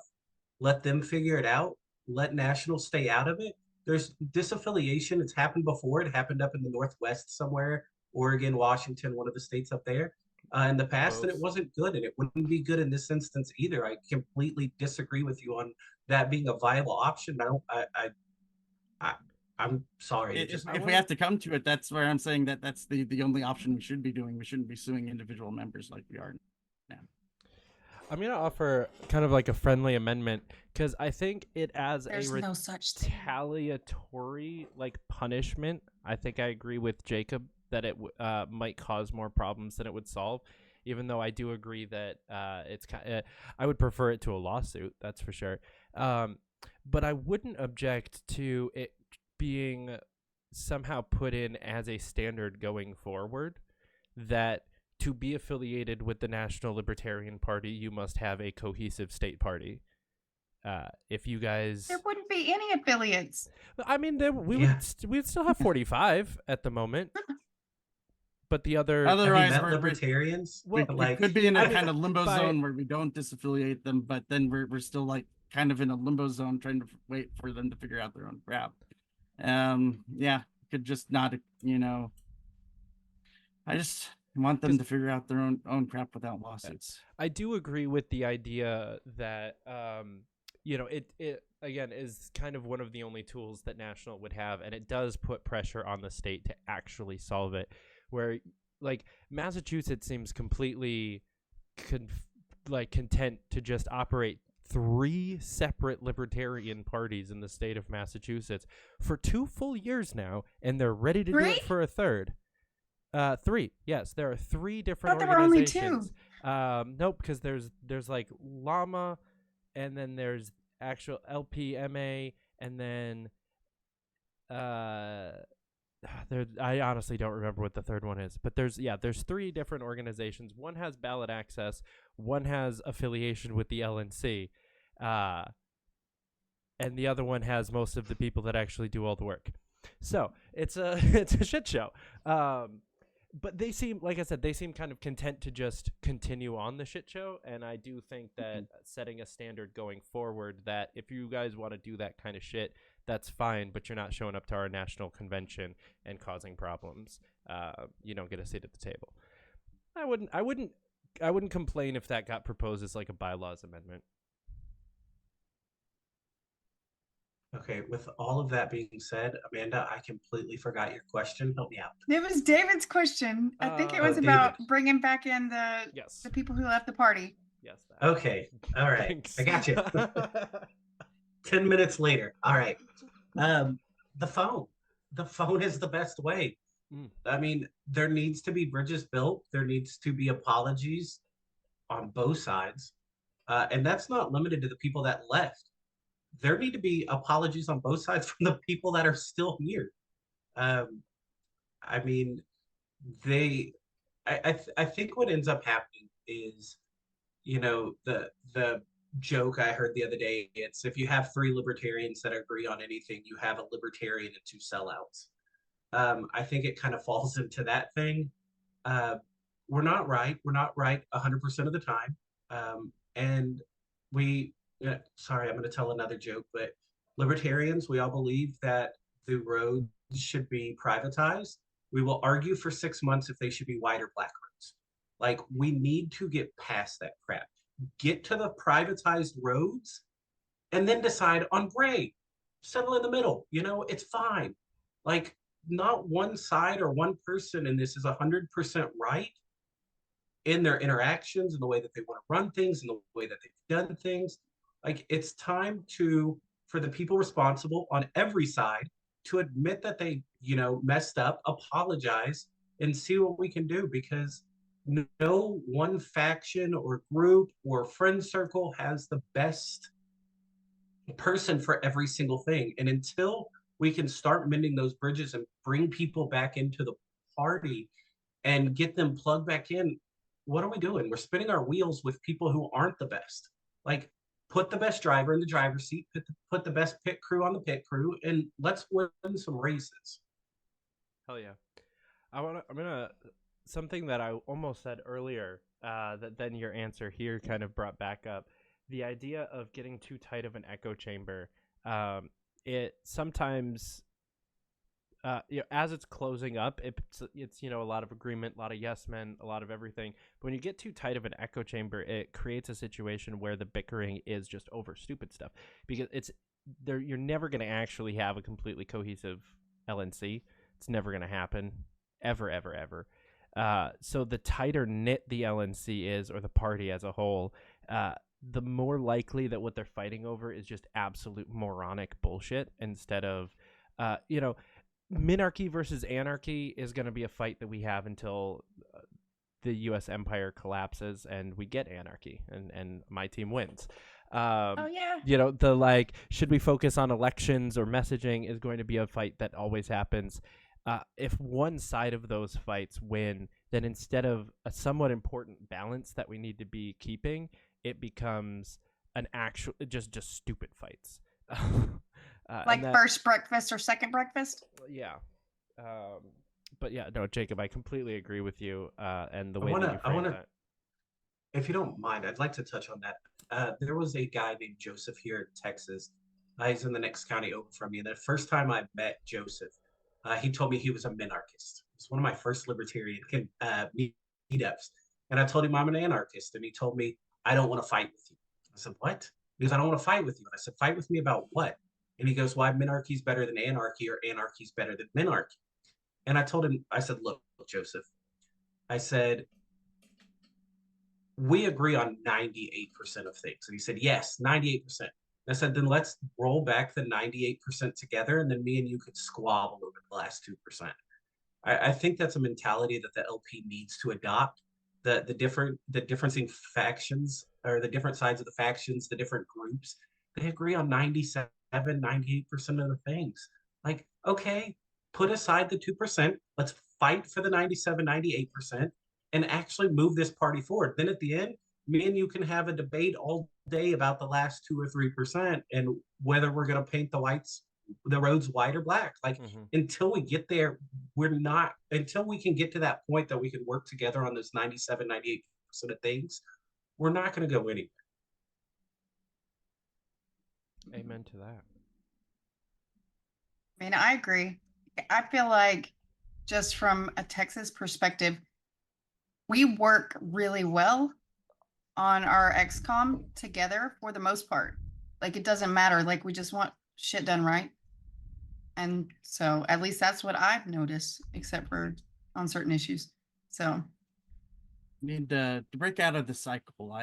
Let them figure it out. Let National stay out of it. There's disaffiliation. It's happened before. It happened up in the Northwest somewhere, Oregon, Washington, one of the states up there in the past, and it wasn't good, and it wouldn't be good in this instance either. I completely disagree with you on that being a viable option. I'm sorry.
If we have to come to it, that's where I'm saying that's the only option we should be doing. We shouldn't be suing individual members like we are now.
I'm going to offer kind of like a friendly amendment because I think it as
There's
a
no such thing.
retaliatory like punishment. I think I agree with Jacob that it might cause more problems than it would solve, even though I do agree that it's I would prefer it to a lawsuit. That's for sure. But I wouldn't object to it being somehow put in as a standard going forward that to be affiliated with the National Libertarian Party, you must have a cohesive state party. If you guys,
There wouldn't be any affiliates.
I mean, we'd still have 45 at the moment. But the
otherwise,
libertarians,
we could be in a kind of limbo zone where we don't disaffiliate them, but then we're still like kind of in a limbo zone trying to wait for them to figure out their own crap. Could just not, I just want them to figure out their own crap without lawsuits.
I do agree with the idea that it again is kind of one of the only tools that National would have, and it does put pressure on the state to actually solve it. Where like Massachusetts seems completely content to just operate 3 separate libertarian parties in the state of Massachusetts for 2 full years now, and they're ready to do it for a third. 3, yes, there are 3 different organizations.
There were only 2.
Nope, because there's like Llama, and then there's actual LPMA, and then I honestly don't remember what the third one is, but there's 3 different organizations. One has ballot access, one has affiliation with the LNC, and the other one has most of the people that actually do all the work. So it's a shit show. But they seem, like I said, kind of content to just continue on the shit show, and I do think that setting a standard going forward that if you guys want to do that kind of shit, that's fine, but you're not showing up to our national convention and causing problems. You don't get a seat at the table. I wouldn't complain if that got proposed as like a bylaws amendment.
Okay, with all of that being said, Amanda, I completely forgot your question. Help me out.
It was David's question. I think it was about bringing back in the people who left the party.
Yes.
Okay. All right.
Thanks.
I got you. 10 minutes later. All right. The phone is the best way. I mean, there needs to be bridges built. There needs to be apologies on both sides. And that's not limited to the people that left. There need to be apologies on both sides from the people that are still here. I mean, I think what ends up happening is, the joke I heard the other day, it's if you have three libertarians that agree on anything, you have a libertarian and two sellouts. I think it kind of falls into that thing. We're not right. We're not right 100% of the time. And sorry, I'm going to tell another joke, but libertarians, we all believe that the roads should be privatized. We will argue for 6 months if they should be white or black roads. Like, we need to get past that crap. Get to the privatized roads and then decide on gray. Settle in the middle. It's fine. Like, not one side or one person in this is 100% right in their interactions and the way that they want to run things and the way that they've done things. Like, it's time for the people responsible on every side to admit that they, messed up, apologize, and see what we can do, because no one faction or group or friend circle has the best person for every single thing. And until we can start mending those bridges and bring people back into the party and get them plugged back in, what are we doing? We're spinning our wheels with people who aren't the best. Like, put the best driver in the driver's seat, put the best pit crew on the pit crew, and let's win some races.
Hell yeah. Something that I almost said earlier, that then your answer here kind of brought back up, the idea of getting too tight of an echo chamber. It sometimes, as it's closing up, it's a lot of agreement, a lot of yes men, a lot of everything. But when you get too tight of an echo chamber, it creates a situation where the bickering is just over stupid stuff, because you're never going to actually have a completely cohesive LNC. It's never going to happen, ever, ever, ever. So the tighter knit the LNC is, or the party as a whole, the more likely that what they're fighting over is just absolute moronic bullshit, instead of, minarchy versus anarchy is going to be a fight that we have until the U.S. empire collapses and we get anarchy, and my team wins.
Oh yeah.
Should we focus on elections or messaging is going to be a fight that always happens. If one side of those fights win, then instead of a somewhat important balance that we need to be keeping, it becomes an actual just stupid fights.
First breakfast or second breakfast.
Yeah. But yeah, no, Jacob, I completely agree with you. And the way that you framed that.
If you don't mind, I'd like to touch on that. There was a guy named Joseph here in Texas. He's in the next county over from me. And the first time I met Joseph, he told me he was a minarchist. It's one of my first libertarian meetups. And I told him I'm an anarchist. And he told me, I don't want to fight with you. I said, what? He goes, I don't want to fight with you. And I said, fight with me about what? And he goes, why minarchy is better than anarchy, or anarchy is better than minarchy? And I told him, I said, look, Joseph, I said, we agree on 98% of things. And he said, yes, 98%. And I said, then let's roll back the 98% together, and then me and you could squabble over the last 2%. I think that's a mentality that the LP needs to adopt. The differencing factions, or the different sides of the factions, the different groups, they agree on 97, 98% of the things. Like, okay, put aside the 2%. Let's fight for the 97, 98% and actually move this party forward. Then at the end, me and you can have a debate all day about the last 2 or 3% and whether we're going to paint the roads white or black. Like, until we get there, until we can get to that point that we can work together on those 97, 98% of things, we're not going to go anywhere.
Amen to that.
I mean, I agree. I feel like, just from a Texas perspective, we work really well on our XCOM together for the most part. Like, it doesn't matter. Like, we just want shit done right. And so at least that's what I've noticed, except for on certain issues. So
need to break out of the cycle.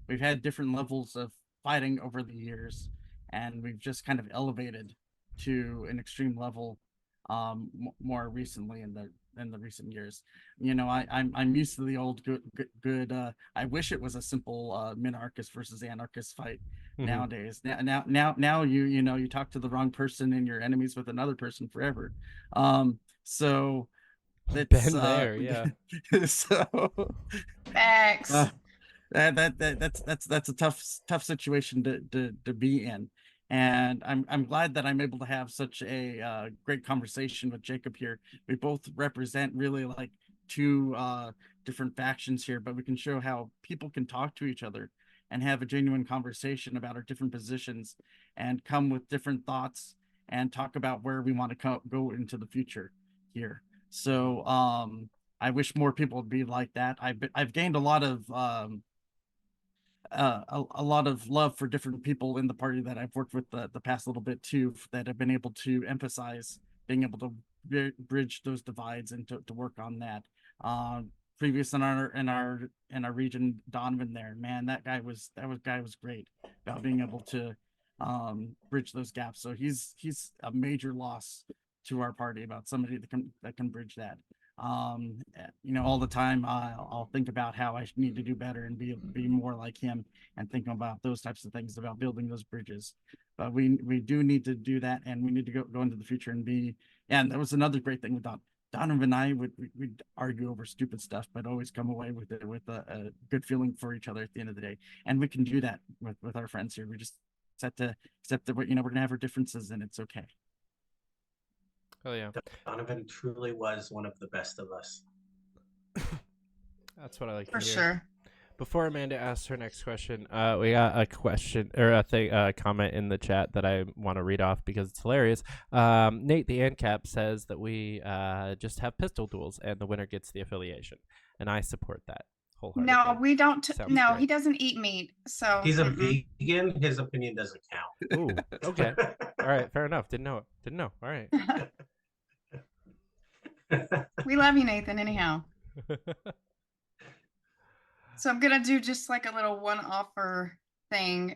We've had different levels of fighting over the years, and we've just kind of elevated to an extreme level more recently in the in the recent years. You know, I'm used to the old good. I wish it was a simple minarchist versus anarchist fight nowadays. Now you know, you talk to the wrong person and you're enemies with another person forever. So it's
Been there, yeah.
so
Facts.
that's a tough situation to be in. And I'm glad that I'm able to have such a great conversation with Jacob here. We both represent really like two different factions here, but we can show how people can talk to each other and have a genuine conversation about our different positions and come with different thoughts and talk about where we want to go into the future here. So I wish more people would be like that. I've gained a lot of love for different people in the party that I've worked with the past little bit too, that have been able to emphasize being able to bridge those divides and to work on that. Previous in our region, Donovan there, man, that guy was great about being able to bridge those gaps. So he's a major loss to our party, about somebody that can bridge that. You know, all the time I'll think about how I need to do better and be more like him, and think about those types of things, about building those bridges. But we do need to do that, and we need to go into the future and be. And that was another great thing with Donovan and I we'd argue over stupid stuff, but always come away with it with a good feeling for each other at the end of the day. And we can do that with our friends here. We just have to accept that we're gonna have our differences, and it's okay.
Oh yeah,
Donovan truly was one of the best of us.
That's what I like
For
to hear.
sure.
Before Amanda asks her next question, we got a question or a comment in the chat that I want to read off because it's hilarious. Nate the ANCAP says that we just have pistol duels and the winner gets the affiliation, and I support that wholeheartedly.
No, we don't. No,
great.
he doesn't eat meat. So
He's a vegan. His opinion doesn't count.
Ooh, okay. All right, fair enough. Didn't know. All right.
We love you, Nathan, anyhow. So I'm gonna do just like a little one offer thing.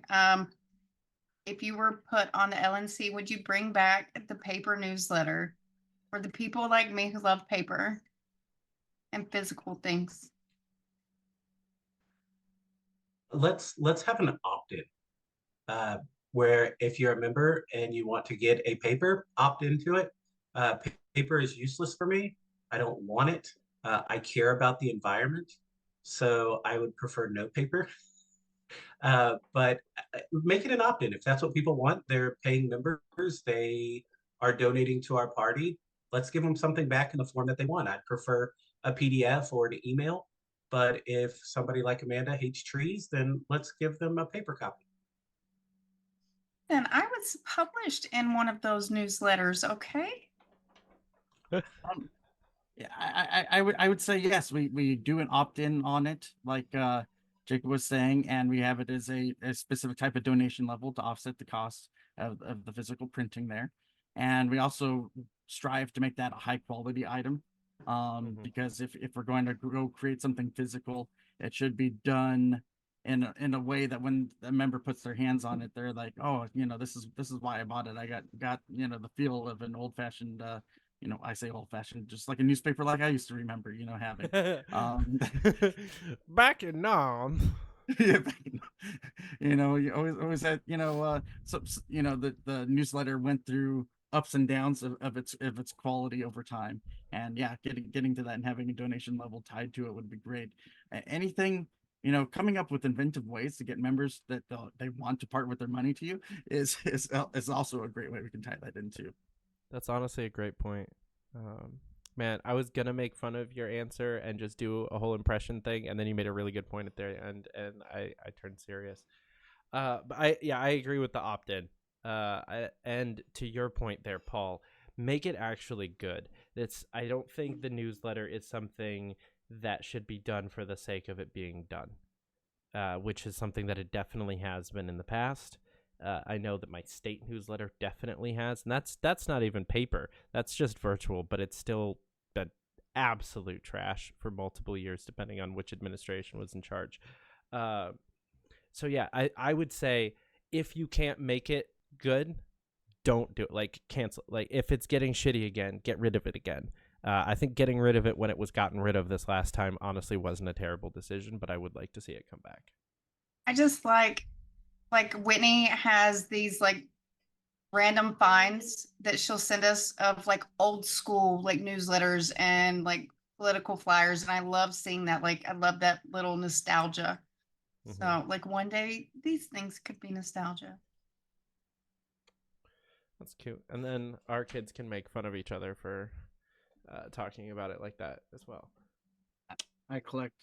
If you were put on the LNC, would you bring back the paper newsletter for the people like me who love paper and physical things?
Let's have an opt-in, where if you're a member and you want to get a paper, opt into it. Paper is useless for me. I don't want it. I care about the environment, so I would prefer no paper. But make it an opt-in if that's what people want. They're paying members. They are donating to our party. Let's give them something back in the form that they want. I'd prefer a PDF or an email. But if somebody like Amanda hates trees, then let's give them a paper copy.
Then I was published in one of those newsletters, okay?
Yeah, I would say yes. We do an opt-in on it, like Jacob was saying, and we have it as a specific type of donation level to offset the cost of the physical printing there. And we also strive to make that a high quality item. Because if we're going to go create something physical, it should be done in a way that when a member puts their hands on it, they're like, oh, you know, this is why I bought it. I got you know, the feel of an old fashioned you know, I say old fashioned, just like a newspaper like I used to remember, you know, having
back in Nam.
Yeah, you know, you always had, you know, so you know, the newsletter went through ups and downs of its quality over time. And yeah, getting to that and having a donation level tied to it would be great. Anything, you know, coming up with inventive ways to get members that they want to part with their money to you is also a great way we can tie that into.
That's honestly a great point. Man, I was gonna make fun of your answer and just do a whole impression thing, and then you made a really good point at there, and I turned serious. But I agree with the opt-in. And to your point there, Paul, make it actually good. I don't think the newsletter is something that should be done for the sake of it being done, which is something that it definitely has been in the past. I know that my state newsletter definitely has, and that's not even paper. That's just virtual, but it's still been absolute trash for multiple years, depending on which administration was in charge. So yeah, I would say if you can't make it good, don't do it. Like, cancel. Like, if it's getting shitty again, get rid of it again. I think getting rid of it when it was gotten rid of this last time honestly wasn't a terrible decision, but I would like to see it come back.
I just like Whitney has these like random finds that she'll send us of like old school like newsletters and like political flyers, and I love seeing that. Like I love that little nostalgia. So like one day these things could be nostalgia.
That's cute. And then our kids can make fun of each other for talking about it like that as well.
I collect,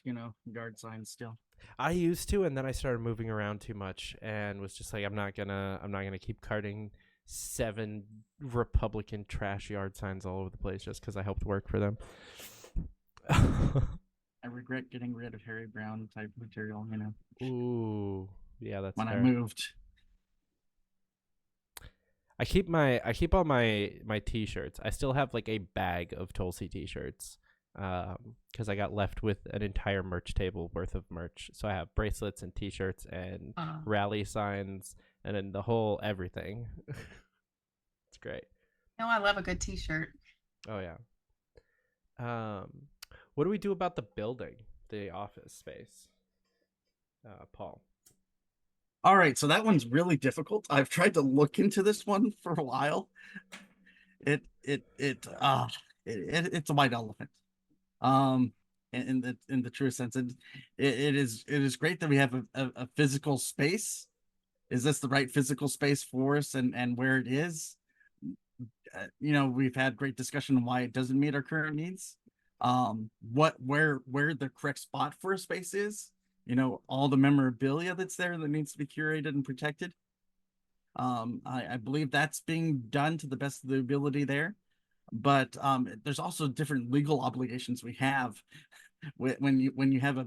yard signs still.
I used to, and then I started moving around too much and was just like, I'm not gonna keep carting 7 Republican trash yard signs all over the place just because I helped work for them.
I regret getting rid of Harry Brown type material,
Ooh, yeah, that's
when
fair.
I moved.
I keep all my t-shirts. I still have like a bag of Tulsi t-shirts because I got left with an entire merch table worth of merch. So I have bracelets and t-shirts and rally signs and then the whole everything. It's great.
I love a good t-shirt.
Oh yeah. What do we do about the building, the office space? Paul.
All right, so that one's really difficult. I've tried to look into this one for a while. It's a white elephant. In the true sense, it is great that we have a physical space. Is this the right physical space for us and where it is? We've had great discussion on why it doesn't meet our current needs. Where the correct spot for a space is. All the memorabilia that's there that needs to be curated and protected. I believe that's being done to the best of the ability there. But there's also different legal obligations we have when you have a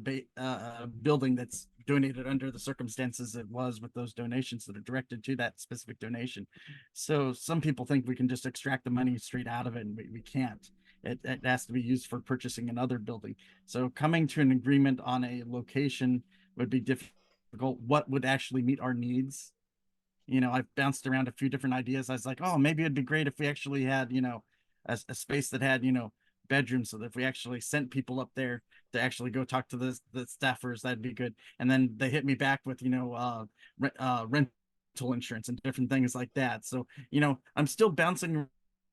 building that's donated under the circumstances it was with those donations that are directed to that specific donation. So some people think we can just extract the money straight out of it, and we can't. It has to be used for purchasing another building. So coming to an agreement on a location would be difficult. What would actually meet our needs? I've bounced around a few different ideas. I was like, oh, maybe it'd be great if we actually had, a space that had, bedrooms, so that if we actually sent people up there to actually go talk to the staffers, that'd be good. And then they hit me back with, rental insurance and different things like that. So, I'm still bouncing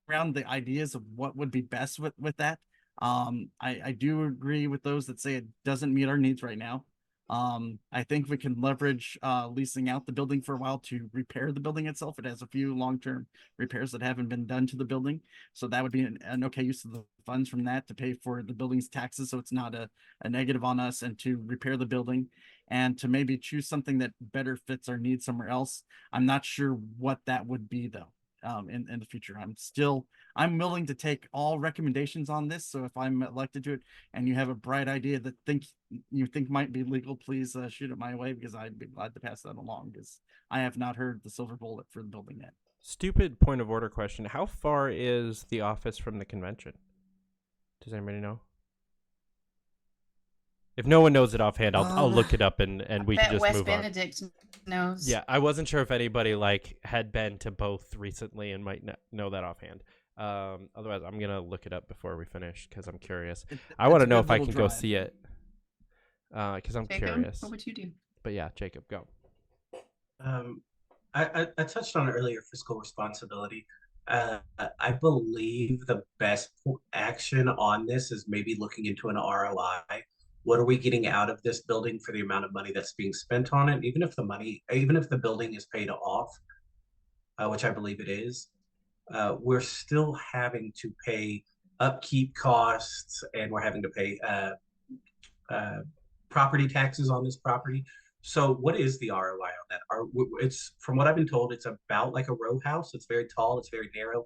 around the ideas of what would be best with that. I do agree with those that say it doesn't meet our needs right now. I think we can leverage leasing out the building for a while to repair the building itself. It has a few long-term repairs that haven't been done to the building. So that would be an okay use of the funds from that to pay for the building's taxes, so it's not a negative on us, and to repair the building and to maybe choose something that better fits our needs somewhere else. I'm not sure what that would be though. In the future, I'm willing to take all recommendations on this. So if I'm elected to it and you have a bright idea that you think might be legal, please shoot it my way, because I'd be glad to pass that along, because I have not heard the silver bullet for the building yet.
Stupid point of order question. How far is the office from the convention? Does anybody know? If no one knows it offhand, I'll look it up and we can just
Wes
move
Benedict knows.
Yeah, I wasn't sure if anybody had been to both recently and might know that offhand. Otherwise, I'm gonna look it up before we finish because I'm curious. I want to know if I can go see it because I'm curious.
What would you do?
But yeah, Jacob, go.
I touched on earlier fiscal responsibility. I believe the best action on this is maybe looking into an ROI. What are we getting out of this building for the amount of money that's being spent on it? Even if the building is paid off, which I believe it is, we're still having to pay upkeep costs, and we're having to pay property taxes on this property. So what is the ROI on that? It's, from what I've been told, it's about like a row house. It's very tall, it's very narrow.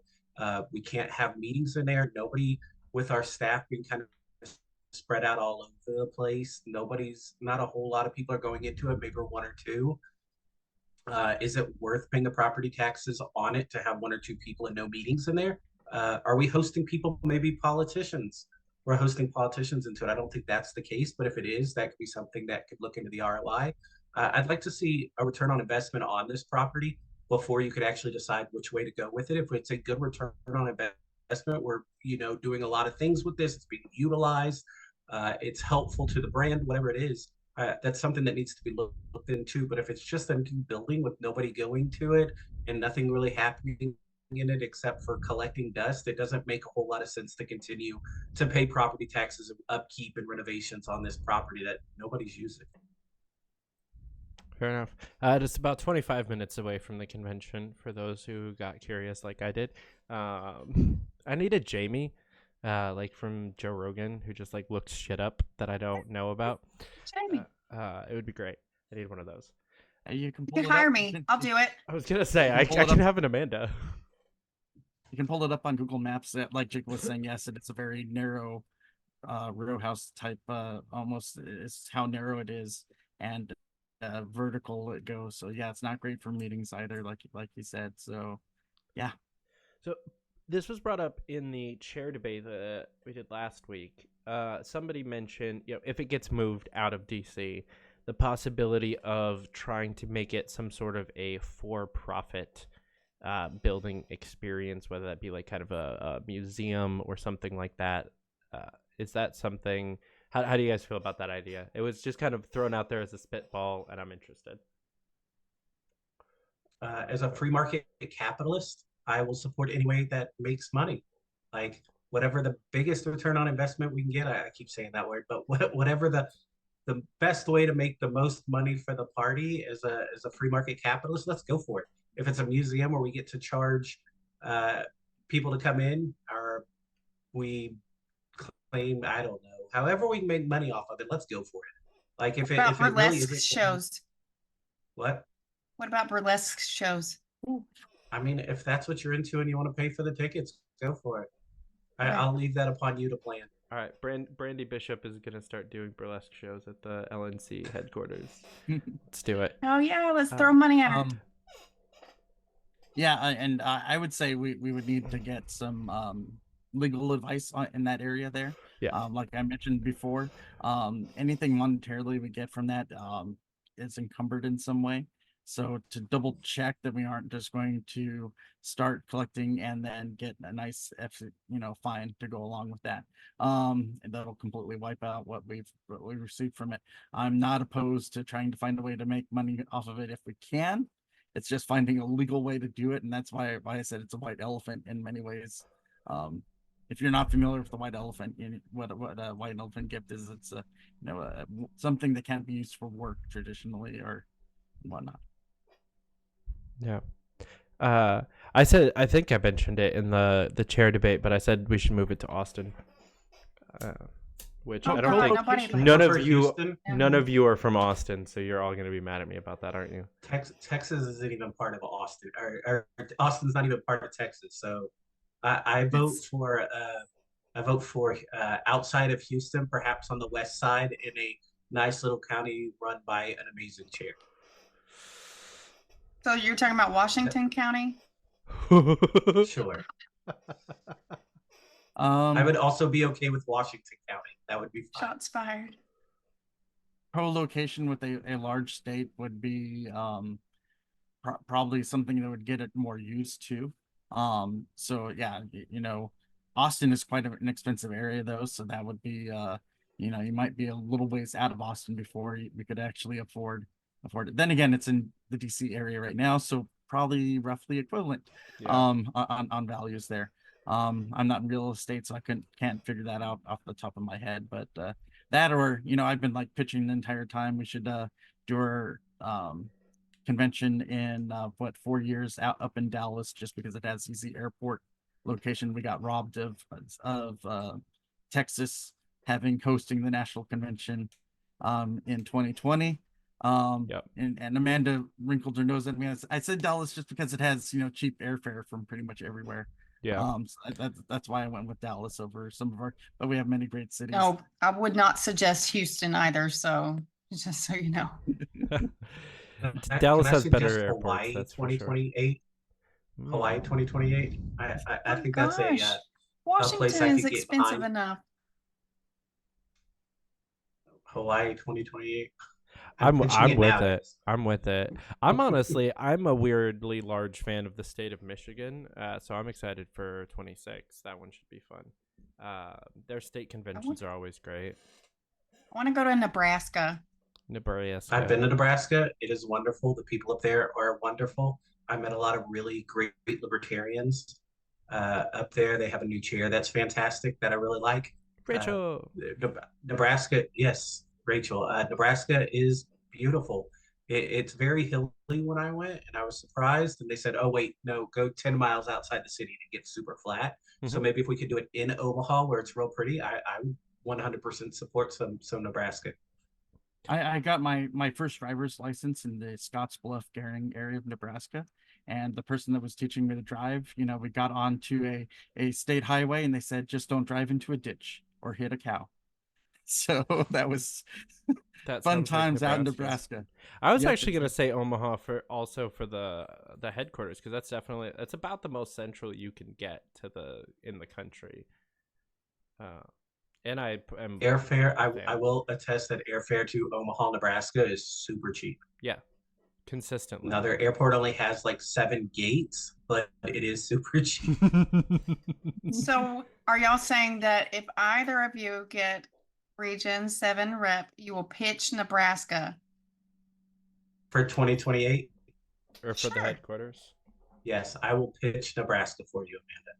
We can't have meetings in there. Nobody with our staff being kind of spread out all over the place. Not a whole lot of people are going into it, maybe one or two. Is it worth paying the property taxes on it to have one or two people and no meetings in there? Are we hosting people, maybe politicians? We're hosting politicians into it. I don't think that's the case, but if it is, that could be something that could look into the ROI. I'd like to see a return on investment on this property before you could actually decide which way to go with it. If it's a good return on investment, investment. We're, doing a lot of things with this. It's being utilized. It's helpful to the brand, whatever it is. That's something that needs to be looked into. But if it's just an empty building with nobody going to it and nothing really happening in it except for collecting dust, it doesn't make a whole lot of sense to continue to pay property taxes and upkeep and renovations on this property that nobody's using.
Fair enough. Just about 25 minutes away from the convention for those who got curious like I did. I need a Jamie, like from Joe Rogan, who just like looks shit up that I don't know about.
Jamie.
It would be great. I need one of those.
You can
hire me. I'll do it.
I was gonna say I can have an Amanda.
You can pull it up on Google Maps. Like Jake was saying, yes, it's a very narrow row house type. Almost is how narrow it is, and vertical it goes. So yeah, it's not great for meetings either, like you said. So yeah.
So this was brought up in the chair debate that we did last week. Somebody mentioned, if it gets moved out of DC, the possibility of trying to make it some sort of a for-profit building experience, whether that be like kind of a museum or something like that. Is that something? How do you guys feel about that idea? It was just kind of thrown out there as a spitball, and I'm interested.
As a free market capitalist, I will support any way that makes money. Like whatever the biggest return on investment we can get. I keep saying that word, but whatever the best way to make the most money for the party as a free market capitalist, let's go for it. If it's a museum where we get to charge people to come in, or we claim, I don't know, however we can make money off of it, let's go for it. Like if it really isn't
shows.
What
about burlesque shows?
I mean, if that's what you're into and you want to pay for the tickets, go for it. I'll leave that upon you to plan.
All right, Brandy Bishop is going to start doing burlesque shows at the LNC headquarters. Let's do it.
Oh, yeah, let's throw money at her.
Yeah, and I would say we would need to get some legal advice in that area there.
Yeah.
Like I mentioned before, anything monetarily we get from that is encumbered in some way. So to double check that we aren't just going to start collecting and then get a nice fine to go along with that. And that'll completely wipe out what we received from it. I'm not opposed to trying to find a way to make money off of it if we can. It's just finding a legal way to do it, and that's why I said it's a white elephant in many ways. If you're not familiar with the white elephant, what a white elephant gift is, it's something that can't be used for work traditionally or whatnot.
Yeah. I think I mentioned it in the chair debate, but I said we should move it to Austin. Which I don't think none of you are from Austin, so you're all going to be mad at me about that, aren't you?
Texas isn't even part of Austin, or Austin's not even part of Texas. So I vote for outside of Houston, perhaps on the west side, in a nice little county run by an amazing chair.
So you're talking about Washington County?
Sure. I would also be okay with Washington County. That would be fine.
Shots fired.
Co-location with a large state would be probably something that would get it more used to. So yeah, Austin is quite an expensive area though, so that would be you might be a little ways out of Austin before we could actually afford it. Then again, it's in the DC area right now, so probably roughly equivalent on values there. I'm not in real estate, so I can't figure that out off the top of my head, but that, or I've been like pitching the entire time we should do our convention in 4 years up in Dallas, just because it has easy airport location. We got robbed of Texas hosting the national convention in 2020. And Amanda wrinkled her nose at me. I said Dallas just because it has cheap airfare from pretty much everywhere.
Yeah.
So that's why I went with Dallas over some of but we have many great cities.
No, I would not suggest Houston either. So just so you know,
Dallas has better airports.
Hawaii
That's
2028.
For sure.
Hawaii 2028. I think that's a place
Washington
I
is
could get
expensive
behind.
enough.
Hawaii 2028.
I'm
pitching it
with
now.
it. I'm with it. I'm honestly, I'm a weirdly large fan of the state of Michigan, so I'm excited for 26. That one should be fun. Their state conventions are always great.
I want to go to Nebraska.
Nebraska.
I've been to Nebraska. It is wonderful. The people up there are wonderful. I met a lot of really great libertarians up there. They have a new chair that's fantastic that I really like.
Rachel.
Nebraska, yes, Rachel. Nebraska is beautiful. It's very hilly when I went, and I was surprised. And they said, "Oh wait, no, go 10 miles outside the city to get super flat." So maybe if we could do it in Omaha, where it's real pretty, I 100% support some Nebraska.
I got my first driver's license in the Scottsbluff Gering area of Nebraska. And the person that was teaching me to drive, you know, we got onto a state highway and they said, just don't drive into a ditch or hit a cow. So that was fun times out in Nebraska.
I was actually going to say Omaha for the headquarters, because that's about the most central you can get to in the country. And I am
airfare. I will attest that airfare to Omaha, Nebraska is super cheap.
Yeah, consistently.
Now their airport only has like 7 gates, but it is super cheap.
So are y'all saying that if either of you get Region 7 rep, you will pitch Nebraska?
For 2028?
Or for the headquarters?
Yes, I will pitch Nebraska for you, Amanda.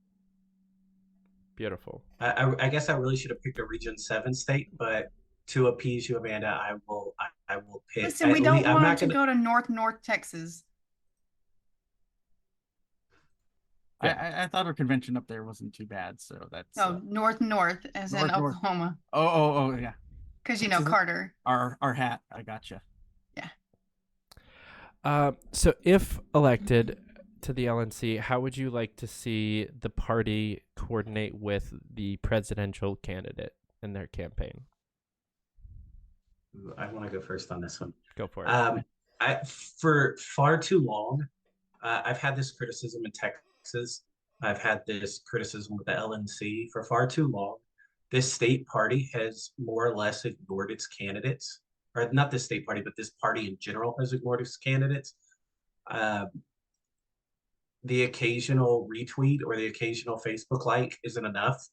Beautiful.
I guess I really should have picked a Region 7 state, but to appease you, Amanda, I will pick.
Listen, we don't want to go to North Texas.
I thought our convention up there wasn't too bad, so that's
North as in Oklahoma.
Oh yeah.
Because you know Carter.
Our hat. I gotcha.
Yeah.
So if elected to the LNC, how would you like to see the party coordinate with the presidential candidate in their campaign?
I want to go first on this one.
Go for it.
For far too long, I've had this criticism in Texas. I've had this criticism with the LNC for far too long. This state party has more or less ignored its candidates, or not this state party, but this party in general has ignored its candidates. The occasional retweet or the occasional Facebook like isn't enough.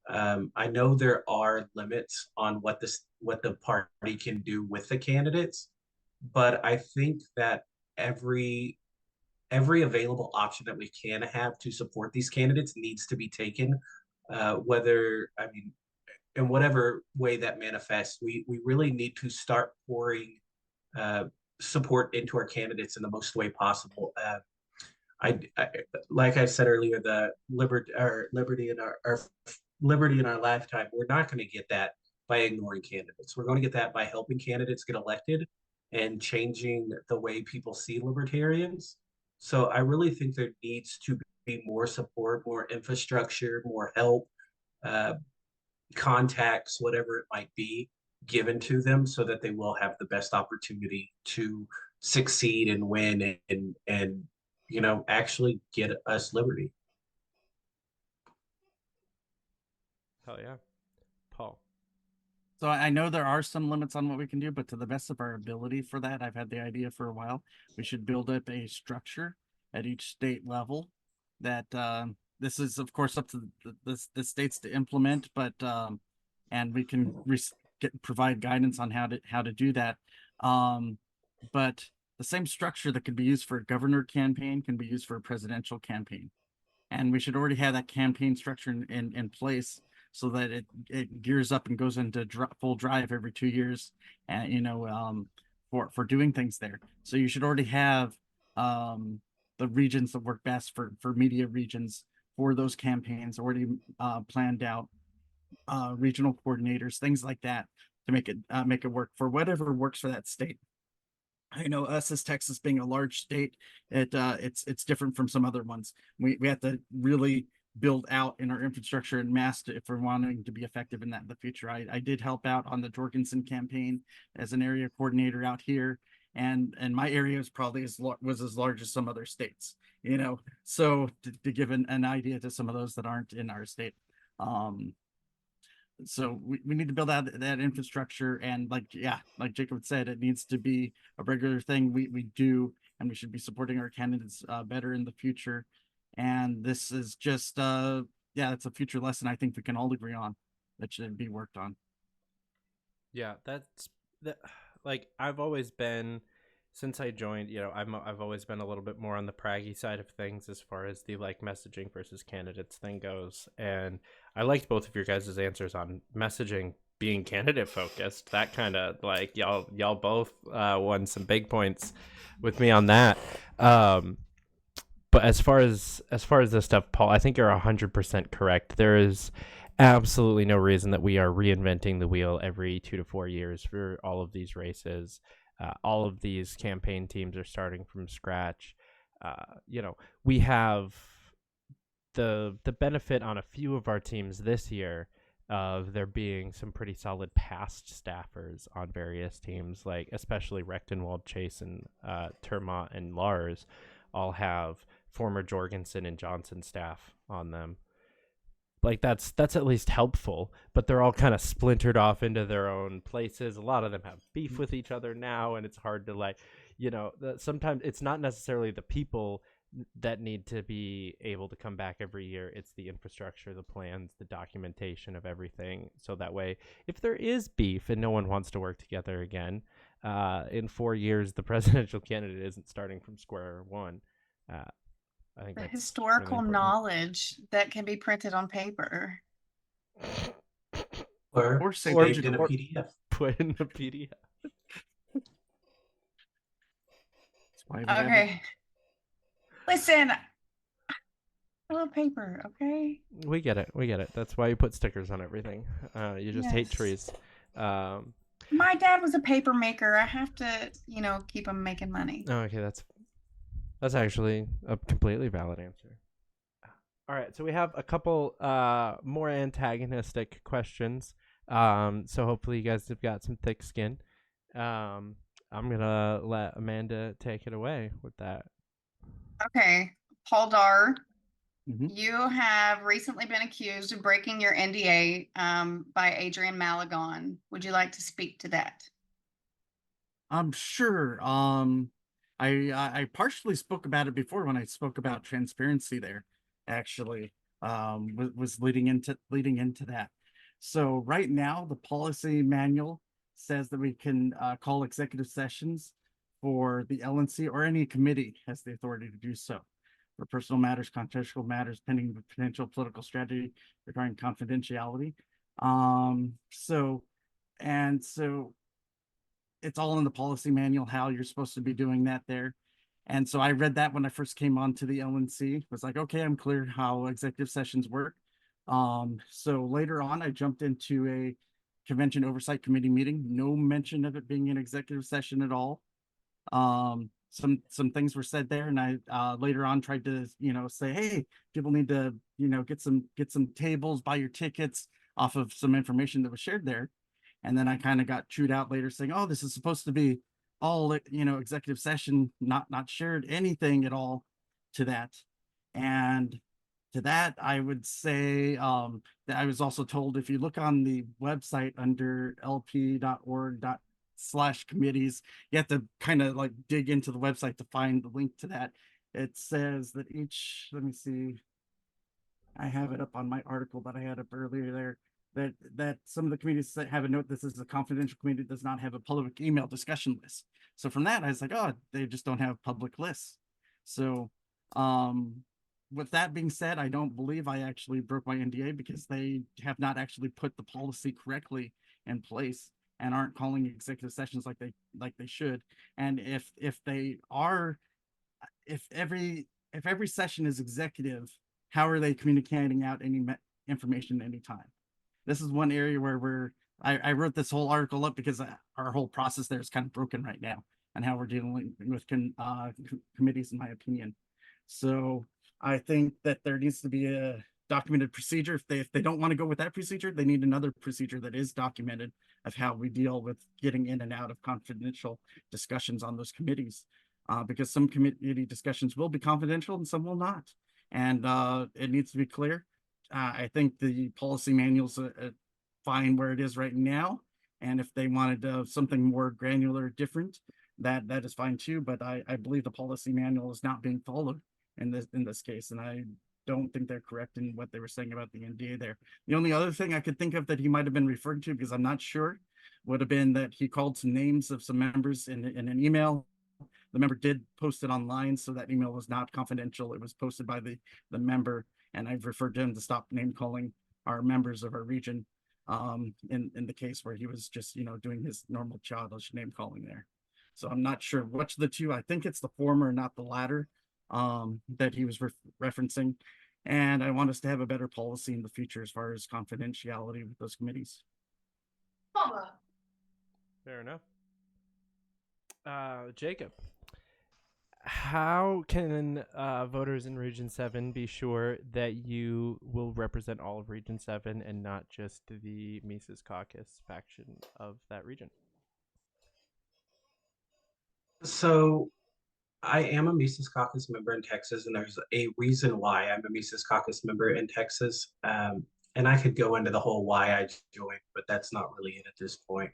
I know there are limits on what the party can do with the candidates, but I think that every available option that we can have to support these candidates needs to be taken. In whatever way that manifests, we really need to start pouring support into our candidates in the most way possible. I like I said earlier, the liberty in our lifetime, we're not going to get that by ignoring candidates. We're going to get that by helping candidates get elected and changing the way people see libertarians. So I really think there needs to be more support, more infrastructure, more help, contacts, whatever it might be, given to them so that they will have the best opportunity to succeed and win and actually get us liberty.
Hell yeah. Paul.
So I know there are some limits on what we can do, but to the best of our ability for that, I've had the idea for a while. We should build up a structure at each state level that this is, of course, up to the states to implement, but and we can provide guidance on how to do that. But the same structure that could be used for a governor campaign can be used for a presidential campaign. And we should already have that campaign structure in place so that it gears up and goes into full drive every 2 years, and for doing things there. So you should already have the regions that work best for media regions for those campaigns already planned out, regional coordinators, things like that, to make it work for whatever works for that state. I know us as Texas being a large state, it's different from some other ones. We have to really build out in our infrastructure and mass if we're wanting to be effective in that in the future. I did help out on the Jorgensen campaign as an area coordinator out here, and my area was probably was as large as some other states, so to give an idea to some of those that aren't in our state. so we need to build out that infrastructure, and like Jacob said, it needs to be a regular thing we do, and we should be supporting our candidates better in the future. And this is just it's a future lesson I think we can all agree on that should be worked on.
Yeah, like I've always been, since I joined, I've always been a little bit more on the praggy side of things as far as the like messaging versus candidates thing goes. And I liked both of your guys' answers on messaging being candidate focused. That kind of like y'all both won some big points with me on that. But as far as this stuff, Paul, I think you're 100% correct. There is absolutely no reason that we are reinventing the wheel every 2 to 4 years for all of these races. All of these campaign teams are starting from scratch. We have the benefit on a few of our teams this year of there being some pretty solid past staffers on various teams, like especially Rechtenwald, Chase, and Termont and Lars all have former Jorgensen and Johnson staff on them. Like that's at least helpful, but they're all kind of splintered off into their own places. A lot of them have beef with each other now, and it's hard to sometimes it's not necessarily the people that need to be able to come back every year. It's the infrastructure, the plans, the documentation of everything. So that way, if there is beef and no one wants to work together again, in 4 years, the presidential candidate isn't starting from square one. I think
the
that's
historical
really
knowledge that can be printed on paper.
Or
saved
in a PDF.
Put in a PDF.
Okay. Listen, I love paper, okay?
We get it. That's why you put stickers on everything. You just hate trees.
My dad was a paper maker. I have to, keep him making money.
Oh, okay, that's actually a completely valid answer. All right, so we have a couple more antagonistic questions. So hopefully you guys have got some thick skin. I'm gonna let Amanda take it away with that.
Okay, Paul Darr,
Mm-hmm.
you have recently been accused of breaking your NDA by Adrian Malagon. Would you like to speak to that?
I'm sure. I partially spoke about it before when I spoke about transparency there, actually, was leading into that. So right now, the policy manual says that we can call executive sessions for the LNC or any committee has the authority to do so for personal matters, confidential matters, pending potential political strategy regarding confidentiality. So it's all in the policy manual how you're supposed to be doing that there. And so I read that when I first came on to the LNC, was like, okay, I'm clear how executive sessions work. So later on, I jumped into a convention oversight committee meeting, no mention of it being an executive session at all. Some things were said there, and I later on tried to say, hey, people need to get some tables, buy your tickets off of some information that was shared there. And then I kind of got chewed out later saying, oh, this is supposed to be all executive session, not shared anything at all to that. And to that, I would say that I was also told if you look on the website under lp.org/committees, you have to kind of like dig into the website to find the link to that. It says that let me see, I have it up on my article that I had up earlier there, that some of the committees that have a note, this is a confidential committee, does not have a public email discussion list. So from that, I was like, oh, they just don't have public lists. So with that being said, I don't believe I actually broke my NDA because they have not actually put the policy correctly in place and aren't calling executive sessions like they should. And if every session is executive, how are they communicating out any information at any time? This is one area where I wrote this whole article up because our whole process there is kind of broken right now and how we're dealing with committees, in my opinion. So I think that there needs to be a documented procedure. If they don't want to go with that procedure, they need another procedure that is documented of how we deal with getting in and out of confidential discussions on those committees. Because some committee discussions will be confidential and some will not. And it needs to be clear. I think the policy manual's fine where it is right now. And if they wanted something more granular, different, that is fine too. But I believe the policy manual is not being followed in this case, and I don't think they're correct in what they were saying about the NDA there. The only other thing I could think of that he might have been referring to, because I'm not sure, would have been that he called some names of some members in an email. The member did post it online, so that email was not confidential. It was posted by the member, and I've referred to him to stop name calling our members of our region in the case where he was just, doing his normal childish name calling there. So I'm not sure which of the two. I think it's the former, not the latter, that he was referencing. And I want us to have a better policy in the future as far as confidentiality with those committees.
Fair enough. Jacob, how can voters in Region 7 be sure that you will represent all of Region 7 and not just the Mises Caucus faction of that region?
So I am a Mises Caucus member in Texas, and there's a reason why I'm a Mises Caucus member in Texas. And I could go into the whole why I joined, but that's not really it at this point.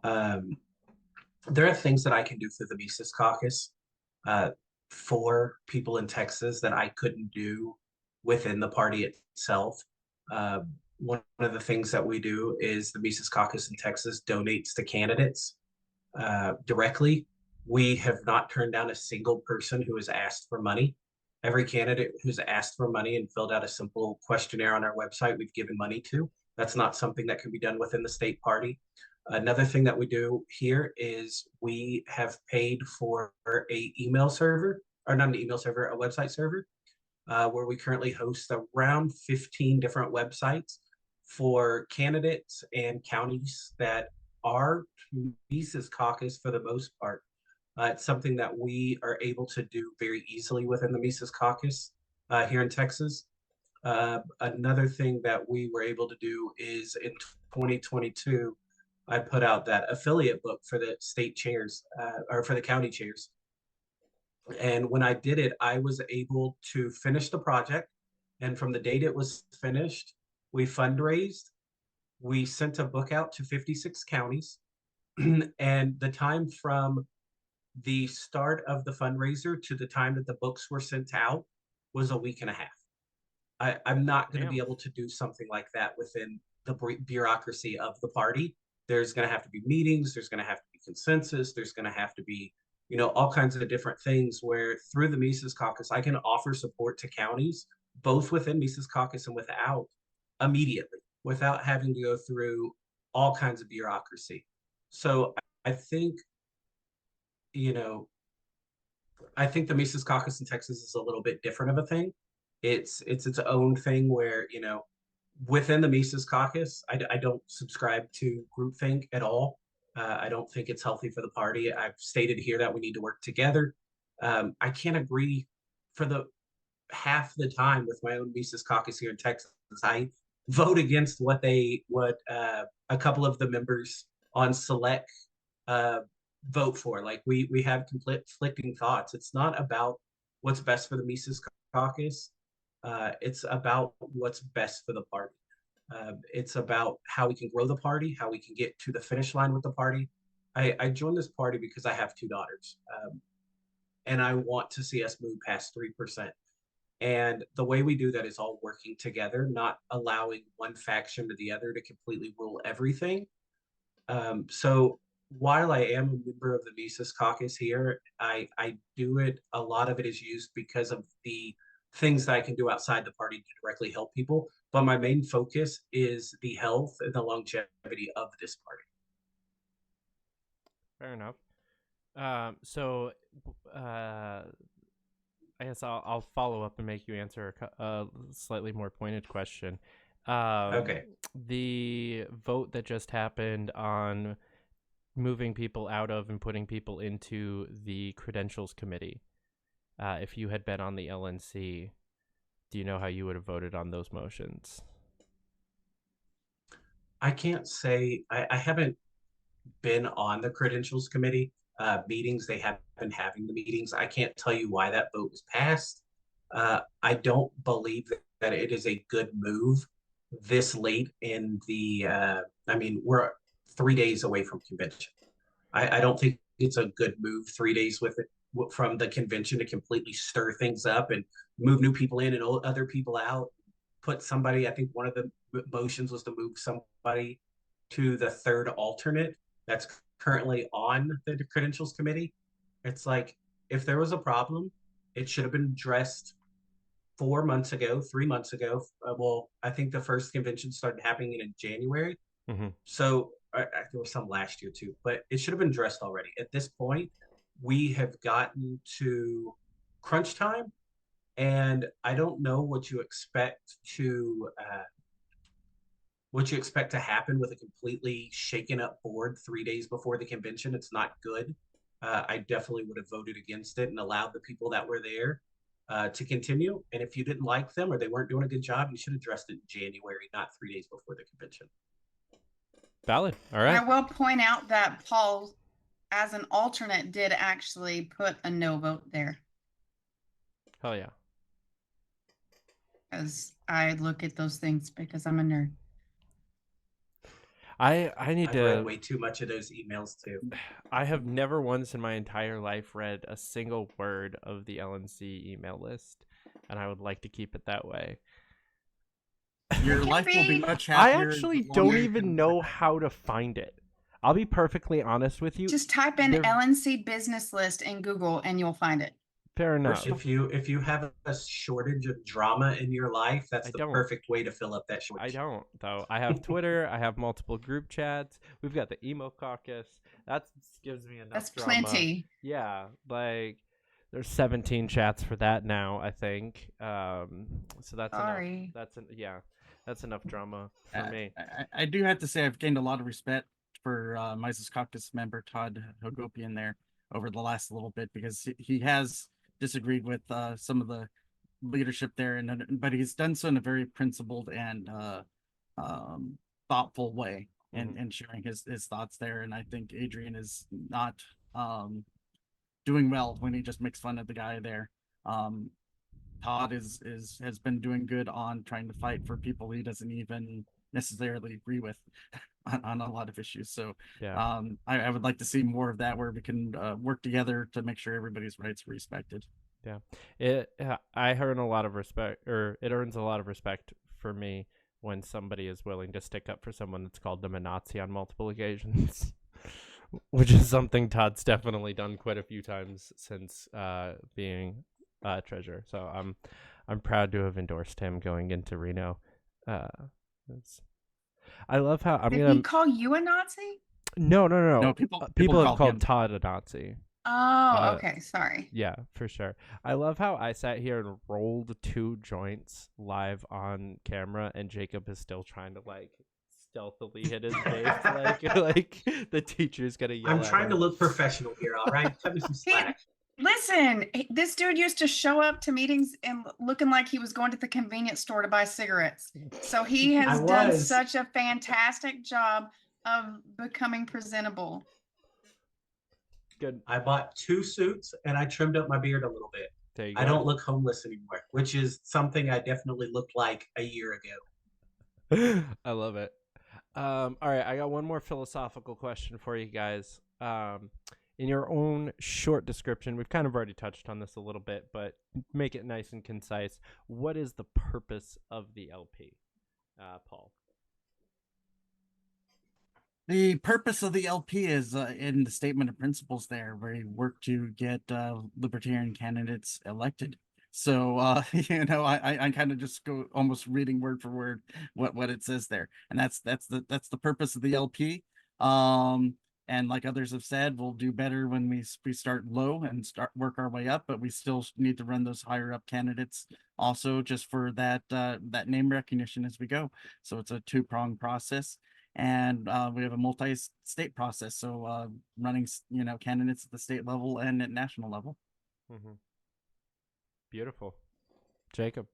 There are things that I can do through the Mises Caucus for people in Texas that I couldn't do within the party itself. One of the things that we do is the Mises Caucus in Texas donates to candidates directly. We have not turned down a single person who has asked for money. Every candidate who's asked for money and filled out a simple questionnaire on our website, we've given money to. That's not something that can be done within the state party. Another thing that we do here is we have paid for a email server, or not an email server, a website server, where we currently host around 15 different websites for candidates and counties that are Mises Caucus for the most part. It's something that we are able to do very easily within the Mises Caucus here in Texas. Another thing that we were able to do is in 2022, I put out that affiliate book for the state chairs or for the county chairs. And when I did it, I was able to finish the project. And from the date it was finished, we fundraised. We sent a book out to 56 counties. And the time from the start of the fundraiser to the time that the books were sent out was a week and a half. I'm not going to be able to do something like that within the bureaucracy of the party. There's going to have to be meetings. There's going to have to be consensus. There's going to have to be, all kinds of different things where through the Mises Caucus, I can offer support to counties, both within Mises Caucus and without, immediately, without having to go through all kinds of bureaucracy. So I think, I think the Mises Caucus in Texas is a little bit different of a thing. It's its own thing where, within the Mises Caucus, I don't subscribe to groupthink at all. I don't think it's healthy for the party. I've stated here that we need to work together. I can't agree for the half the time with my own Mises Caucus here in Texas. I vote against what a couple of the members on select vote for. Like we have conflicting thoughts. It's not about what's best for the Mises Caucus. It's about what's best for the party. It's about how we can grow the party, how we can get to the finish line with the party. I joined this party because I have two daughters, and I want to see us move past 3%. And the way we do that is all working together, not allowing one faction to the other to completely rule everything. So while I am a member of the Mises Caucus here, I do it. A lot of it is used because of the things that I can do outside the party to directly help people. But my main focus is the health and the longevity of this party.
Fair enough. I guess I'll follow up and make you answer a slightly more pointed question.
Okay.
The vote that just happened on moving people out of and putting people into the credentials committee, if you had been on the LNC, do you know how you would have voted on those motions?
I can't say. I haven't been on the credentials committee meetings. They have been having the meetings. I can't tell you why that vote was passed. I don't believe that it is a good move this late in the, I mean, we're 3 days away from convention. I don't think it's a good move 3 days with it from the convention to completely stir things up and move new people in and other people out. Put somebody, I think one of the motions was to move somebody to the third alternate that's currently on the credentials committee. It's like, if there was a problem, it should have been addressed 4 months ago, 3 months ago. Well, I think the first convention started happening in January. So there was some last year too, but it should have been addressed already. At this point, we have gotten to crunch time, and I don't know what you expect to happen with a completely shaken up board 3 days before the convention. It's not good. I definitely would have voted against it and allowed the people that were there to continue. And if you didn't like them or they weren't doing a good job, you should have addressed it in January, not 3 days before the convention.
Valid. All right.
I will point out that Paul, as an alternate, did actually put a no vote there.
Hell yeah.
As I look at those things because I'm a nerd.
I need
I've
to
read way too much of those emails too.
I have never once in my entire life read a single word of the LNC email list, and I would like to keep it that way.
Your life will be much
I
happier.
actually don't even know how to find it. I'll be perfectly honest with you.
Just type in LNC business list in Google and you'll find it.
Fair enough.
If you have a shortage of drama in your life, that's the perfect way to fill up that shortage.
I don't, though. I have Twitter. I have multiple group chats. We've got the emo caucus. That gives me enough
That's
drama.
plenty.
Yeah, like there's 17 chats for that now, I think. So that's
Sorry.
enough. That's enough drama for me.
I do have to say I've gained a lot of respect for Mises Caucus member Todd Hagopian there over the last little bit, because he has disagreed with some of the leadership there, but he's done so in a very principled and thoughtful way, and sharing his thoughts there. And I think Adrian is not doing well when he just makes fun of the guy there. Todd has been doing good on trying to fight for people he doesn't even necessarily agree with on a lot of issues. So
yeah.
I would like to see more of that, where we can work together to make sure everybody's rights are respected.
Yeah, I earn a lot of respect, or it earns a lot of respect for me when somebody is willing to stick up for someone that's called them a Nazi on multiple occasions, which is something Todd's definitely done quite a few times since being treasurer. So I'm proud to have endorsed him going into Reno. I love how
Did he call you a Nazi?
No.
No,
people have
call
called
him
Todd a Nazi.
Oh, okay. Sorry.
Yeah, for sure. I love how I sat here and rolled 2 joints live on camera, and Jacob is still trying to like stealthily hit his face, like the teacher's gonna yell.
I'm trying to look professional here. All right, cut me some slack.
Listen, this dude used to show up to meetings and looking like he was going to the convenience store to buy cigarettes. So he has done such a fantastic job of becoming presentable.
Good.
I bought 2 suits and I trimmed up my beard a little bit.
There you
I
go.
don't look homeless anymore, which is something I definitely looked like a year ago.
I love it. All right, I got one more philosophical question for you guys. In your own short description, we've kind of already touched on this a little bit, but make it nice and concise. What is the purpose of the LP, Paul?
The purpose of the LP is in the statement of principles there, where you work to get libertarian candidates elected. So, I kind of just go almost reading word for word what it says there. And that's the purpose of the LP. And like others have said, we'll do better when we start low and work our way up, but we still need to run those higher up candidates also, just for that name recognition as we go. So it's a 2-pronged process. And we have a multi-state process, so running candidates at the state level and at national level.
Mm-hmm. Beautiful. Jacob,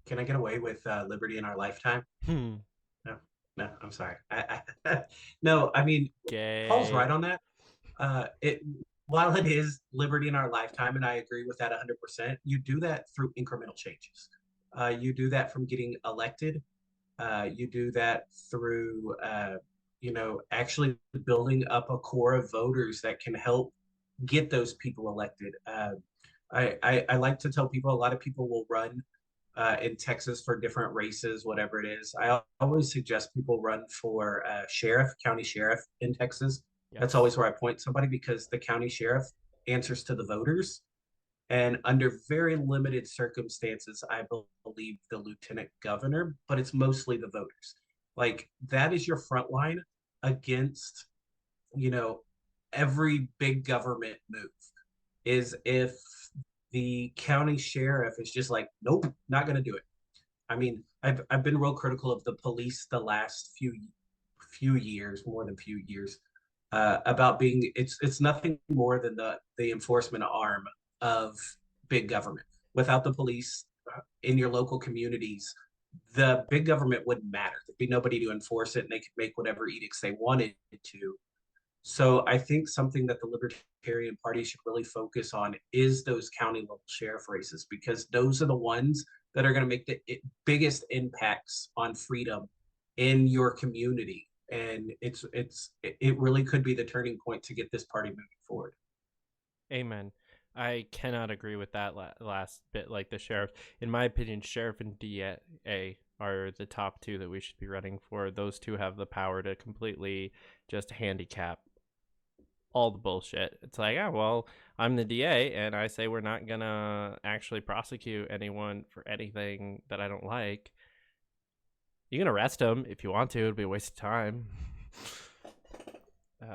can I get away with liberty in our lifetime? No, I'm sorry. No, I mean,
Gay.
Paul's right on that. While it is liberty in our lifetime, and I agree with that 100%, you do that through incremental changes. You do that from getting elected. You do that through, actually building up a core of voters that can help get those people elected. I like to tell people a lot of people will run in Texas for different races, whatever it is. I always suggest people run for county sheriff in Texas.
Yes.
That's always where I point somebody, because the county sheriff answers to the voters. And under very limited circumstances, I believe the lieutenant governor, but it's mostly the voters. Like, that is your front line against, every big government move, is if the county sheriff is just like, nope, not going to do it. I mean, I've been real critical of the police the last few years, more than few years, about being, it's nothing more than the enforcement arm of big government. Without the police in your local communities, the big government wouldn't matter. There'd be nobody to enforce it, and they could make whatever edicts they wanted to. So I think something that the Libertarian Party should really focus on is those county level sheriff races, because those are the ones that are going to make the biggest impacts on freedom in your community. And it really could be the turning point to get this party moving forward.
Amen. I cannot agree with that last bit. Like, the sheriff, in my opinion, sheriff and DA are the top two that we should be running for. Those two have the power to completely just handicap all the bullshit. It's like, oh, well, I'm the DA and I say we're not gonna actually prosecute anyone for anything that I don't like. You can arrest them if you want to. It'd be a waste of time.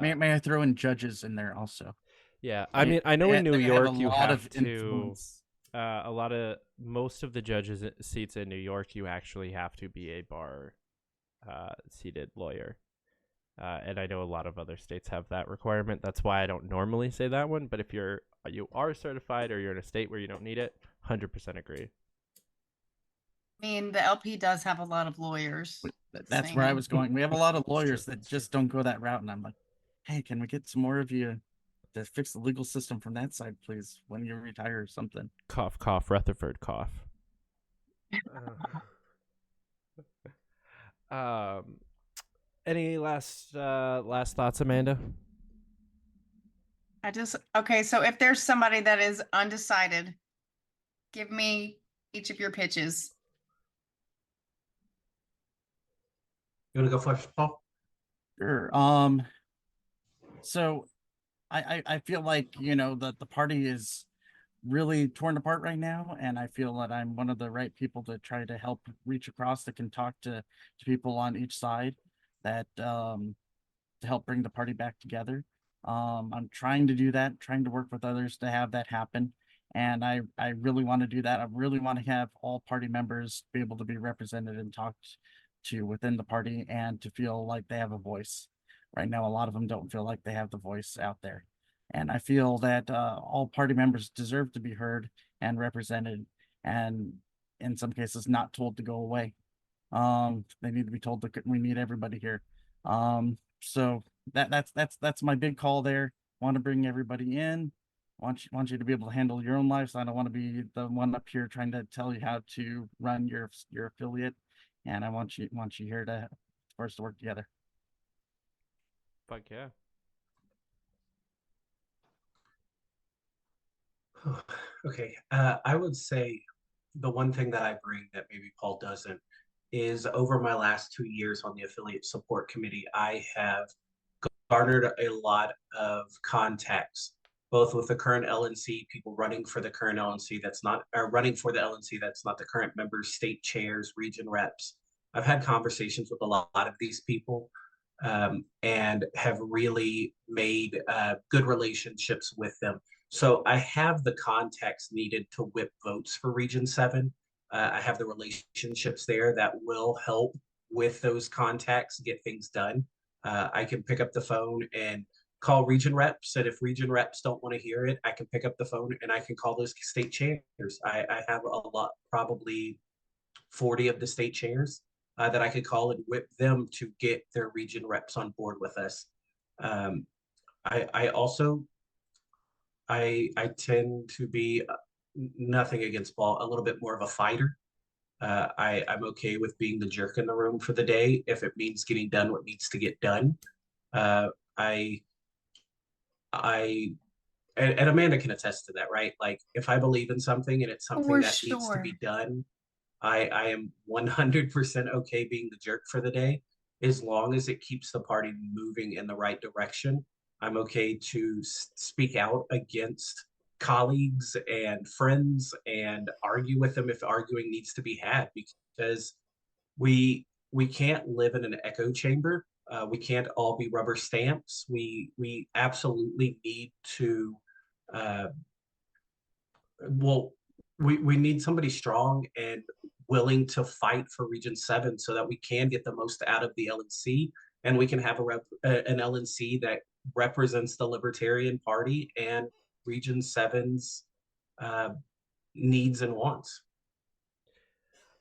May I throw in judges in there also?
Yeah, I mean, I know in New York you have to,
influence.
most of the judges' seats in New York, you actually have to be a bar seated lawyer. And I know a lot of other states have that requirement. That's why I don't normally say that one. But if you are certified, or you're in a state where you don't need it, 100% agree.
I mean, the LP does have a lot of lawyers.
That's where I was going. We have a lot of lawyers that just don't go that route. And I'm like, hey, can we get some more of you to fix the legal system from that side, please, when you retire or something?
Cough, cough, Rutherford, cough. Any last thoughts, Amanda?
Okay, so if there's somebody that is undecided, give me each of your pitches.
You want to go first, Paul?
Sure. So I feel like, that the party is really torn apart right now, and I feel that I'm one of the right people to try to help reach across, that can talk to people on each side, that to help bring the party back together. I'm trying to do that, trying to work with others to have that happen. And I really want to do that. I really want to have all party members be able to be represented and talked to within the party, and to feel like they have a voice. Right now, a lot of them don't feel like they have the voice out there. And I feel that all party members deserve to be heard and represented, and in some cases not told to go away. They need to be told that we need everybody here. So that's my big call there. Want to bring everybody in. Want you to be able to handle your own lives. I don't want to be the one up here trying to tell you how to run your affiliate. And I want you here for us to work together.
Fuck yeah.
Okay. I would say the one thing that I bring that maybe Paul doesn't is, over my last 2 years on the affiliate support committee, I have garnered a lot of contacts, both with the current LNC, people running for the current LNC running for the LNC that's not the current members, state chairs, region reps. I've had conversations with a lot of these people, and have really made good relationships with them. So I have the contacts needed to whip votes for Region 7. I have the relationships there that will help with those contacts get things done. I can pick up the phone and call region reps, and if region reps don't want to hear it, I can pick up the phone and I can call those state chairs. I have a lot, probably 40 of the state chairs that I could call and whip them to get their region reps on board with us. I tend to be, nothing against Paul, a little bit more of a fighter. I'm okay with being the jerk in the room for the day if it means getting done what needs to get done. I and Amanda can attest to that, right? Like if I believe in something and it's something
For
that needs to
sure.
be done, I am 100% okay being the jerk for the day, as long as it keeps the party moving in the right direction. I'm okay to speak out against colleagues and friends and argue with them if arguing needs to be had, because we can't live in an echo chamber. We can't all be rubber stamps. We absolutely need to uh, well, we need somebody strong and willing to fight for Region 7 so that we can get the most out of the LNC, and we can have an LNC that represents the Libertarian Party and Region 7's uh, needs and wants.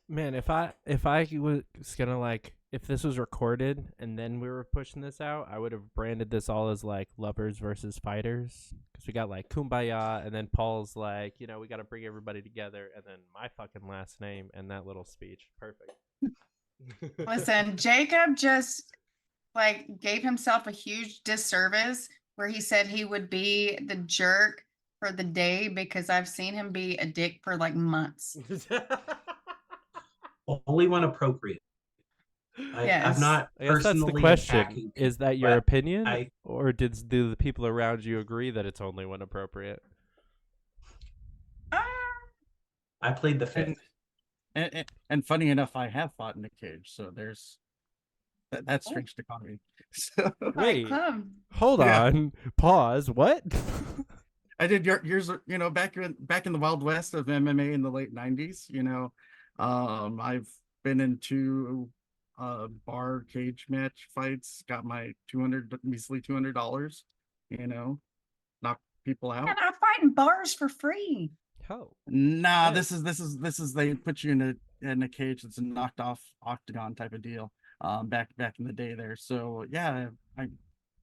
Man, if I was gonna like, if this was recorded and then we were pushing this out, I would have branded this all as like lovers versus fighters, because we got like kumbaya, and then Paul's like, you know, we got to bring everybody together, and then my fucking last name and that little speech. Perfect.
Listen, Jacob just like gave himself a huge disservice where he said he would be the jerk for the day, because I've seen him be a dick for like months.
Only when appropriate.
Yes.
I'm not
I guess that's the
personally
question.
attacking
Is that your
but
opinion, or do the people around you agree that it's only when appropriate?
I played the fifth.
And funny enough, I have fought in a cage, so there's that's strange dichotomy. So,
Wait, hold on, pause. What?
I did years, you know, back in the Wild West of MMA in the late '90s. You know, I've been into bar cage match fights, got my measly $200. You know, knock people out.
And I fight in bars for free.
Oh,
nah, this is they put you in a cage that's a knocked off octagon type of deal. Back in the day there. So yeah, I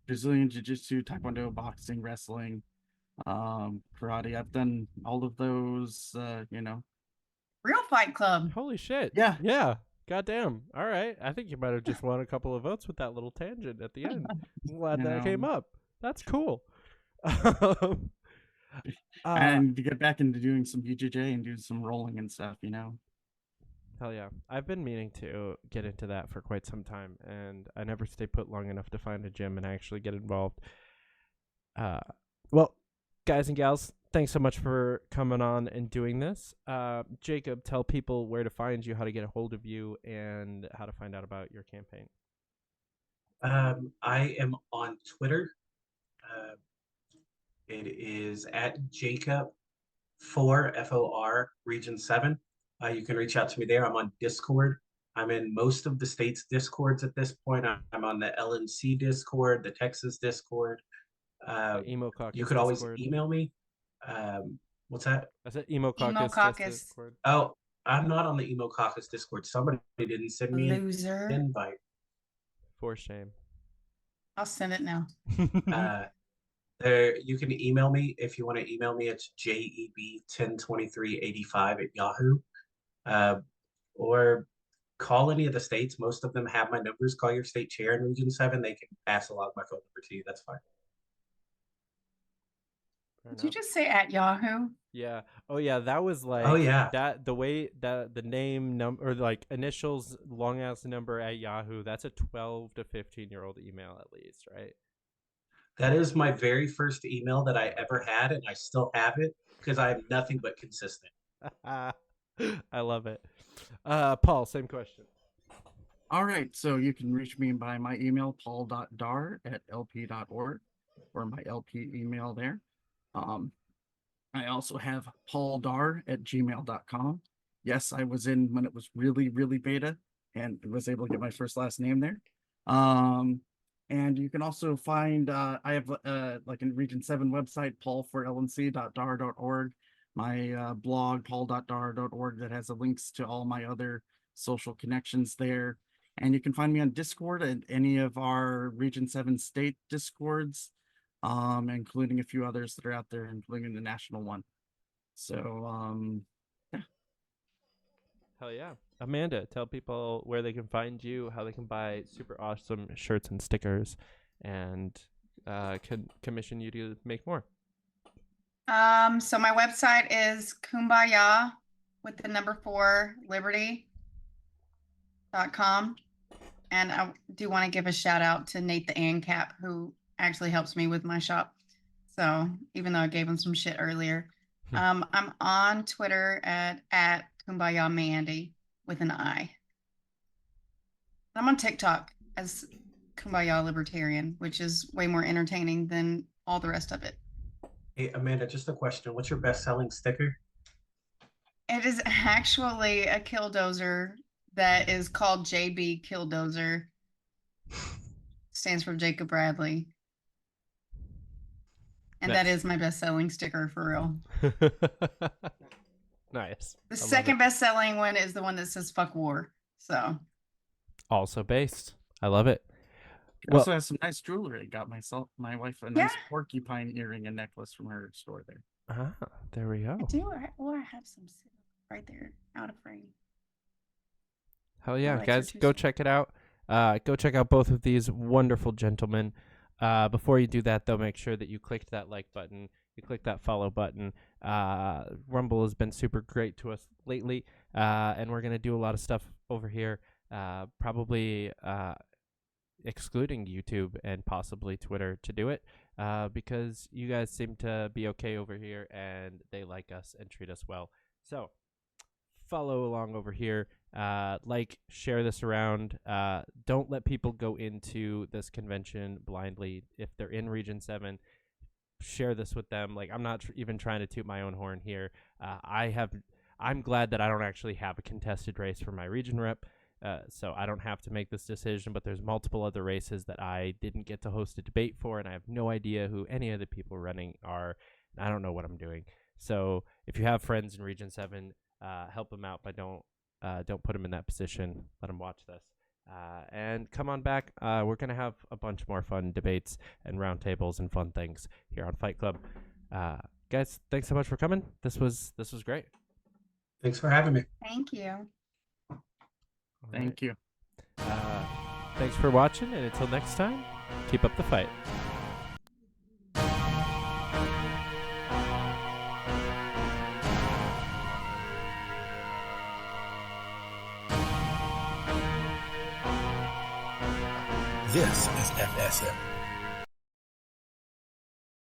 Brazilian jiu-jitsu, taekwondo, boxing, wrestling, karate. I've done all of those. You know,
Real Fight Club.
Holy shit!
Yeah.
Goddamn. All right, I think you might have just won a couple of votes with that little tangent at the end. I'm glad that came up. That's cool.
And to get back into doing some BJJ and doing some rolling and stuff, you know.
Hell yeah. I've been meaning to get into that for quite some time, and I never stay put long enough to find a gym and actually get involved. Well, guys and gals, thanks so much for coming on and doing this. Jacob, tell people where to find you, how to get a hold of you, and how to find out about your campaign.
I am on Twitter. It is at Jacob for FOR Region 7. You can reach out to me there. I'm on Discord. I'm in most of the state's Discords at this point. I'm on the LNC Discord, the Texas Discord.
Emo Caucus
you could always
Discord.
email me. What's that?
I said Emo Caucus.
Emo Caucus.
Discord.
Oh, I'm not on the Emo Caucus Discord. Somebody didn't send me an invite.
For shame.
I'll send it now.
There, you can email me if you want to email me. It's jeb102385@yahoo, or call any of the states. Most of them have my numbers. Call your state chair in Region 7. They can pass along my phone number to you. That's fine.
Did you just say at Yahoo?
Yeah. Oh yeah, that was like.
Oh yeah.
That the way that the name number or like initials long ass number at Yahoo. That's a 12 to 15-year-old email at least, right?
That is my very first email that I ever had, and I still have it because I am nothing but consistent.
I
love it. Paul, same question.
All right, so you can reach me by my email, paul.darr@lp.org, or my LP email there. I also have pauldarr@gmail.com. Yes, I was in when it was really, really beta and was able to get my first last name there. And you can also find, I have like a Region 7 website, paulforlnc.darr.org, my blog, paul.darr.org, that has the links to all my other social connections there. And you can find me on Discord at any of our Region 7 state Discords, including a few others that are out there, including the national one. So, yeah.
Hell yeah. Amanda, tell people where they can find you, how they can buy super awesome shirts and stickers, and commission you to make more.
So my website is kumbaya with the number 4 liberty.com. And I do want to give a shout out to Nate the ANCAP, who actually helps me with my shop. So even though I gave him some shit earlier, I'm on Twitter at Kumbaya Mandy with an I. I'm on TikTok as Kumbaya Libertarian, which is way more entertaining than all the rest of it.
Hey, Amanda, just a question. What's your best-selling sticker?
It is actually a killdozer that is called JB Killdozer. Stands for Jacob Bradley. And that is my best-selling sticker for real.
Nice.
The second best-selling one is the one that says "fuck war." So
also based. I love it.
I also has some nice jewelry. I got my wife a nice
Yeah.
porcupine earring and necklace from her store there.
Ah, there we go.
I do. I have some right there, out of frame.
Hell yeah,
like
guys,
her
go
too.
check it out. Go check out both of these wonderful gentlemen. Before you do that, though, make sure that you clicked that like button, you click that follow button. Rumble has been super great to us lately, and we're going to do a lot of stuff over here, probably excluding YouTube and possibly Twitter to do it, because you guys seem to be okay over here, and they like us and treat us well. So follow along over here. Like, share this around. Don't let people go into this convention blindly. If they're in Region 7, share this with them. Like, I'm not even trying to toot my own horn here. I'm glad that I don't actually have a contested race for my region rep, so I don't have to make this decision, but there's multiple other races that I didn't get to host a debate for, and I have no idea who any of the people running are. I don't know what I'm doing. So if you have friends in Region 7, help them out, but don't put them in that position. Let them watch this. And come on back. We're going to have a bunch more fun debates and roundtables and fun things here on Fight Club. Guys, thanks so much for coming. This was great.
Thanks for having me.
Thank you.
Thank you.
Thanks for watching, and until next time, keep up the fight.
This is FSM.